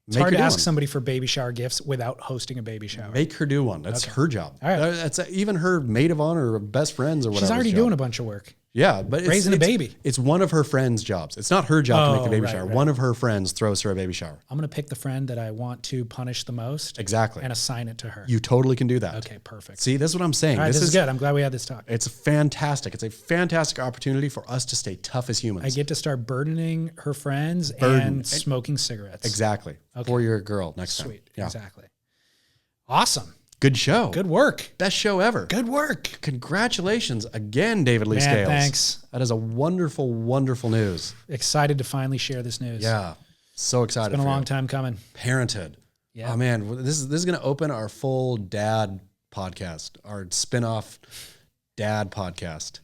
[SPEAKER 1] It's
[SPEAKER 2] Make
[SPEAKER 1] hard
[SPEAKER 2] her
[SPEAKER 1] to
[SPEAKER 2] do
[SPEAKER 1] ask
[SPEAKER 2] one.
[SPEAKER 1] somebody for baby shower gifts without hosting a baby shower.
[SPEAKER 2] Make her do one. That's
[SPEAKER 1] Okay.
[SPEAKER 2] her job.
[SPEAKER 1] All right.
[SPEAKER 2] That's even her maid of honor or best friends or whatever.
[SPEAKER 1] She's already doing a bunch of work.
[SPEAKER 2] Yeah, but
[SPEAKER 1] Raising a baby.
[SPEAKER 2] It's one of her friends' jobs. It's not her job to make the
[SPEAKER 1] Oh,
[SPEAKER 2] baby
[SPEAKER 1] right,
[SPEAKER 2] shower.
[SPEAKER 1] right.
[SPEAKER 2] One of her friends throws her a baby shower.
[SPEAKER 1] I'm going to pick the friend that I want to punish the most
[SPEAKER 2] Exactly.
[SPEAKER 1] and assign it to her.
[SPEAKER 2] You totally can do that.
[SPEAKER 1] Okay, perfect.
[SPEAKER 2] See, this is what I'm saying.
[SPEAKER 1] All right, this is good. I'm glad we had this talk.
[SPEAKER 2] It's fantastic. It's a fantastic opportunity for us to stay tough as humans.
[SPEAKER 1] I get to start burdening her friends
[SPEAKER 2] Burden.
[SPEAKER 1] and smoking cigarettes.
[SPEAKER 2] Exactly.
[SPEAKER 1] Okay.
[SPEAKER 2] For your girl next time.
[SPEAKER 1] Sweet.
[SPEAKER 2] Yeah.
[SPEAKER 1] Exactly. Awesome.
[SPEAKER 2] Good show.
[SPEAKER 1] Good work.
[SPEAKER 2] Best show ever.
[SPEAKER 1] Good work.
[SPEAKER 2] Congratulations again, David Lee
[SPEAKER 1] Man,
[SPEAKER 2] Scales.
[SPEAKER 1] thanks.
[SPEAKER 2] That is a wonderful, wonderful news.
[SPEAKER 1] Excited to finally share this news.
[SPEAKER 2] Yeah. So excited.
[SPEAKER 1] It's been a
[SPEAKER 2] for
[SPEAKER 1] long
[SPEAKER 2] you.
[SPEAKER 1] time coming.
[SPEAKER 2] Parenthood.
[SPEAKER 1] Yeah.
[SPEAKER 2] Oh man, this is going to open our full dad podcast, our spin-off dad podcast.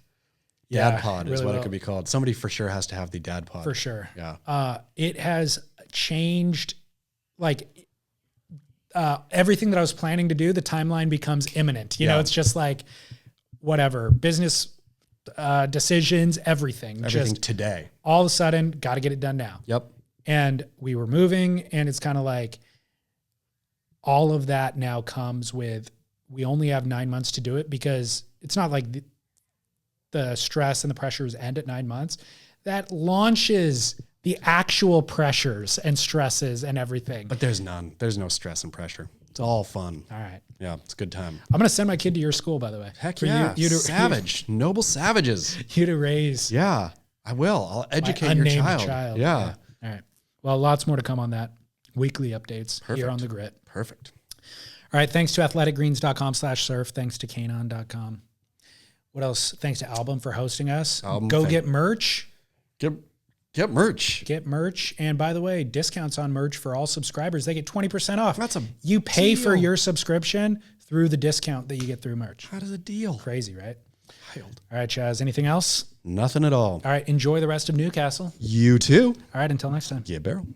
[SPEAKER 1] Yeah,
[SPEAKER 2] Dad pod is
[SPEAKER 1] really
[SPEAKER 2] what it
[SPEAKER 1] will.
[SPEAKER 2] could be called. Somebody for sure has to have the dad pod.
[SPEAKER 1] For sure.
[SPEAKER 2] Yeah.
[SPEAKER 1] It has changed, like, everything that I was planning to do. The timeline becomes imminent. You know,
[SPEAKER 2] Yeah.
[SPEAKER 1] it's just like, whatever, business decisions, everything.
[SPEAKER 2] Everything
[SPEAKER 1] Just
[SPEAKER 2] today.
[SPEAKER 1] all of a sudden, got to get it done now.
[SPEAKER 2] Yep.
[SPEAKER 1] And we were moving, and it's kind of like all of that now comes with, we only have 9 months to do it, because it's not like the stress and the pressures end at 9 months. That launches the actual pressures and stresses and everything.
[SPEAKER 2] But there's none. There's no stress and pressure. It's all fun.
[SPEAKER 1] All right.
[SPEAKER 2] Yeah, it's a good time.
[SPEAKER 1] I'm going to send my kid to your school, by the way.
[SPEAKER 2] Heck
[SPEAKER 1] For
[SPEAKER 2] yeah.
[SPEAKER 1] You to,
[SPEAKER 2] Savage. Noble savages.
[SPEAKER 1] You to raise
[SPEAKER 2] Yeah, I will. I'll
[SPEAKER 1] my
[SPEAKER 2] educate your
[SPEAKER 1] unnamed
[SPEAKER 2] child. Yeah.
[SPEAKER 1] All right. Well, lots more to come on that. Weekly updates here
[SPEAKER 2] Perfect.
[SPEAKER 1] on The Grit.
[SPEAKER 2] Perfect.
[SPEAKER 1] All right. Thanks to athleticgreens.com/surf. Thanks to Canon.com. What else? Thanks to Album for hosting us.
[SPEAKER 2] Album,
[SPEAKER 1] Go
[SPEAKER 2] thank-
[SPEAKER 1] get merch.
[SPEAKER 2] Get merch.
[SPEAKER 1] Get merch. And by the way, discounts on merch for all subscribers. They get 20% off.
[SPEAKER 2] That's a
[SPEAKER 1] You pay for
[SPEAKER 2] deal.
[SPEAKER 1] your subscription through the discount that you get through merch.
[SPEAKER 2] How does a deal?
[SPEAKER 1] Crazy, right?
[SPEAKER 2] Wild.
[SPEAKER 1] All right, Chaz. Anything else?
[SPEAKER 2] Nothing at all.
[SPEAKER 1] All right. Enjoy the rest of Newcastle.
[SPEAKER 2] You too.
[SPEAKER 1] All right. Until next time.
[SPEAKER 2] Yeah, barrel.